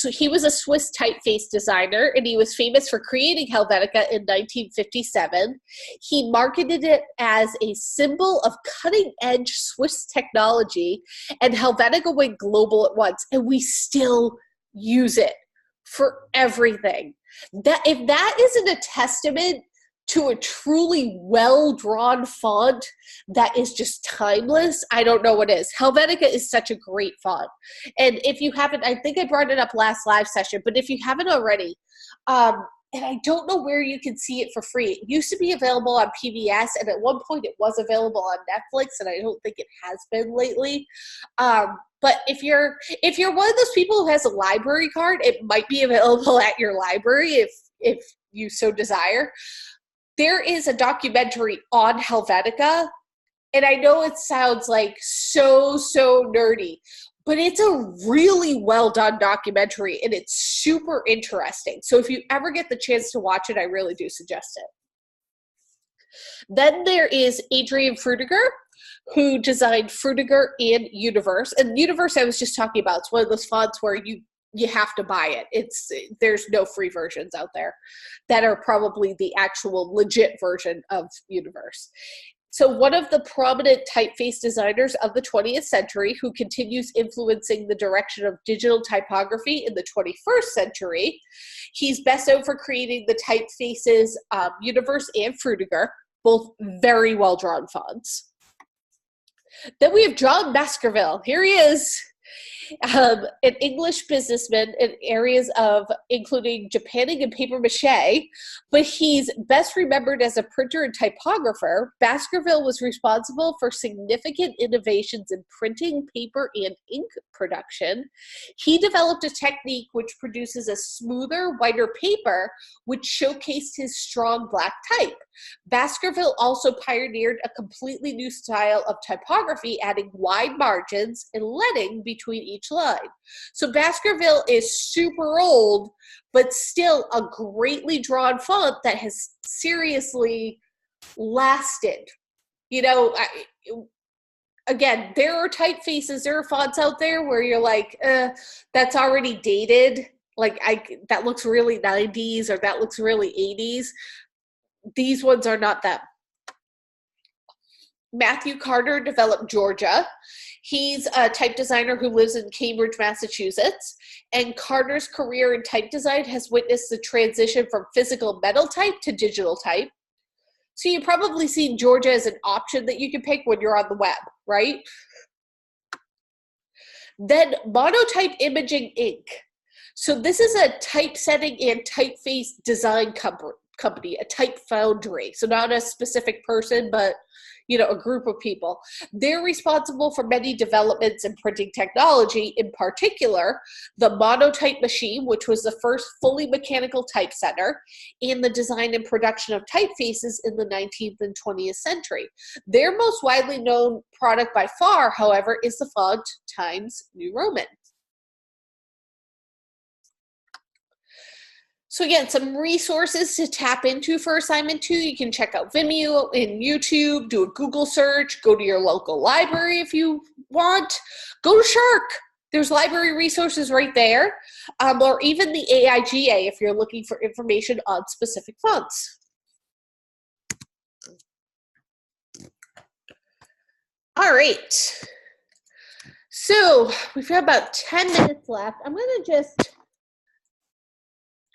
[SPEAKER 1] he was a Swiss typeface designer, and he was famous for creating Helvetica in 1957. He marketed it as a symbol of cutting-edge Swiss technology, and Helvetica went global at once, and we still use it for everything. If that isn't a testament to a truly well-drawn font that is just timeless, I don't know what is. Helvetica is such a great font. And if you haven't, I think I brought it up last live session, but if you haven't already, and I don't know where you can see it for free. It used to be available on PBS, and at one point it was available on Netflix, and I don't think it has been lately. But if you're one of those people who has a library card, it might be available at your library if you so desire. There is a documentary on Helvetica, and I know it sounds like so nerdy, but it's a really well done documentary, and it's super interesting. So if you ever get the chance to watch it, I really do suggest it. Then there is Adrian Frutiger, who designed Frutiger and Universe. And Universe I was just talking about. It's one of those fonts where you you have to buy it. There's no free versions out there that are probably the actual legit version of Universe. So one of the prominent typeface designers of the 20th century, who continues influencing the direction of digital typography in the 21st century, he's best known for creating the typefaces Universe and Frutiger, both very well-drawn fonts. Then we have John Baskerville. Here he is. An English businessman in areas of including japanning and paper mache, but he's best remembered as a printer and typographer. Baskerville was responsible for significant innovations in printing, paper, and ink production. He developed a technique which produces a smoother, whiter paper, which showcased his strong black type. Baskerville also pioneered a completely new style of typography, adding wide margins and leading between each line. So Baskerville is super old, but still a greatly drawn font that has seriously lasted. You know, again, there are typefaces, there are fonts out there where you're like, that's already dated. Like, that looks really 90s, or that looks really 80s. These ones are not them. Matthew Carter developed Georgia. He's a type designer who lives in Cambridge, Massachusetts, and Carter's career in type design has witnessed the transition from physical metal type to digital type. So you've probably seen Georgia as an option that you can pick when you're on the web, right? Then Monotype Imaging Inc. So this is a typesetting and typeface design company, a type foundry. So not a specific person, but a group of people. They're responsible for many developments in printing technology, in particular, the monotype machine, which was the first fully mechanical typesetter, and the design and production of typefaces in the 19th and 20th century. Their most widely known product by far, however, is the font Times New Roman. So again, some resources to tap into for assignment 2. You can check out Vimeo and YouTube, do a Google search, go to your local library if you want. Go to Shark. There's library resources right there, or even the AIGA if you're looking for information on specific fonts. All right. So we've got about 10 minutes left. I'm going to just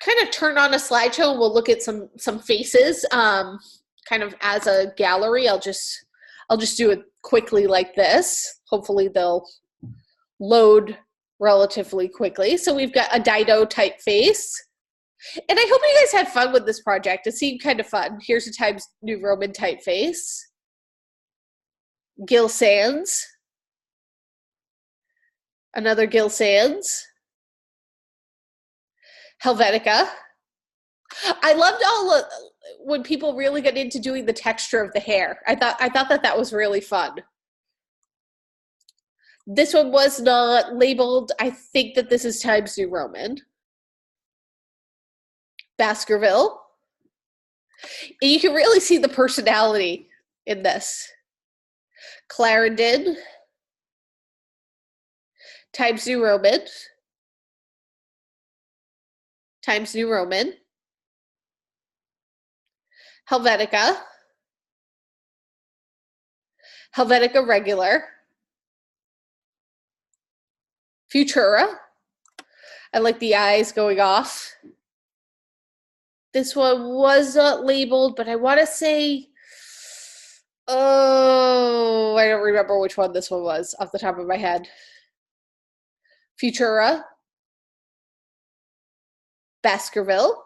[SPEAKER 1] kind of turn on a slideshow and we'll look at some faces kind of as a gallery. I'll just do it quickly like this. Hopefully they'll load relatively quickly. So we've got a Dido typeface. And I hope you guys had fun with this project. It seemed kind of fun. Here's a Times New Roman typeface. Gill Sans. Another Gill Sans. Helvetica. I loved when people really got into doing the texture of the hair. I thought that was really fun. This one was not labeled. I think that this is Times New Roman. Baskerville. And you can really see the personality in this. Clarendon. Times New Roman. Times New Roman. Helvetica. Helvetica Regular. Futura. I like the eyes going off. This one was not labeled, but I want to say, oh, I don't remember which one this one was off the top of my head. Futura. Baskerville.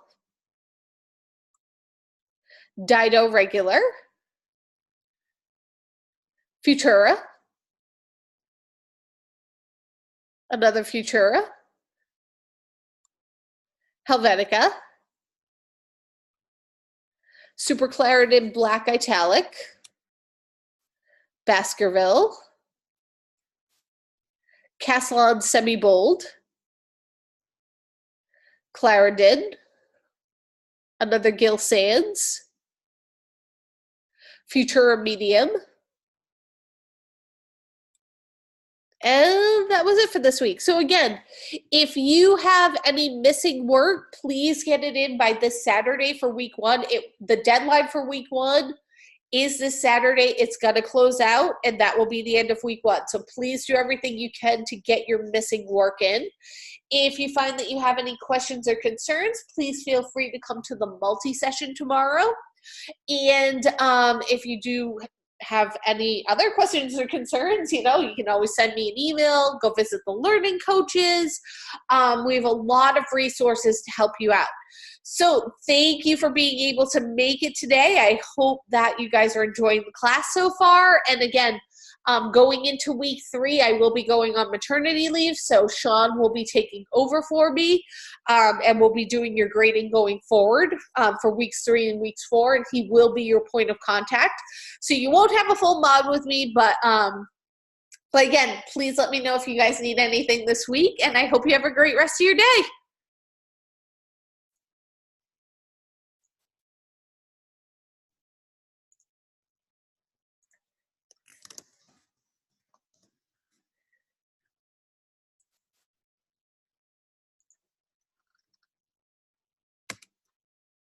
[SPEAKER 1] Dido Regular. Futura. Another Futura. Helvetica. Super Clarendon Black Italic. Baskerville. Castellan Semi-Bold. Clarendon. Another Gill Sans. Futura Medium. And that was it for this week. So again, if you have any missing work, please get it in by this Saturday for week 1. The deadline for week 1 is this Saturday. It's going to close out, and that will be the end of week 1. So please do everything you can to get your missing work in. If you find that you have any questions or concerns, please feel free to come to the multi-session tomorrow. And if you do have any other questions or concerns, you can always send me an email, go visit the learning coaches. We have a lot of resources to help you out. So thank you for being able to make it today. I hope that you guys are enjoying the class so far. And again, going into week 3, I will be going on maternity leave, so Sean will be taking over for me, and we'll be doing your grading going forward for weeks 3 and weeks 4, and he will be your point of contact. So you won't have a full mod with me, but again, please let me know if you guys need anything this week, and I hope you have a great rest of your day.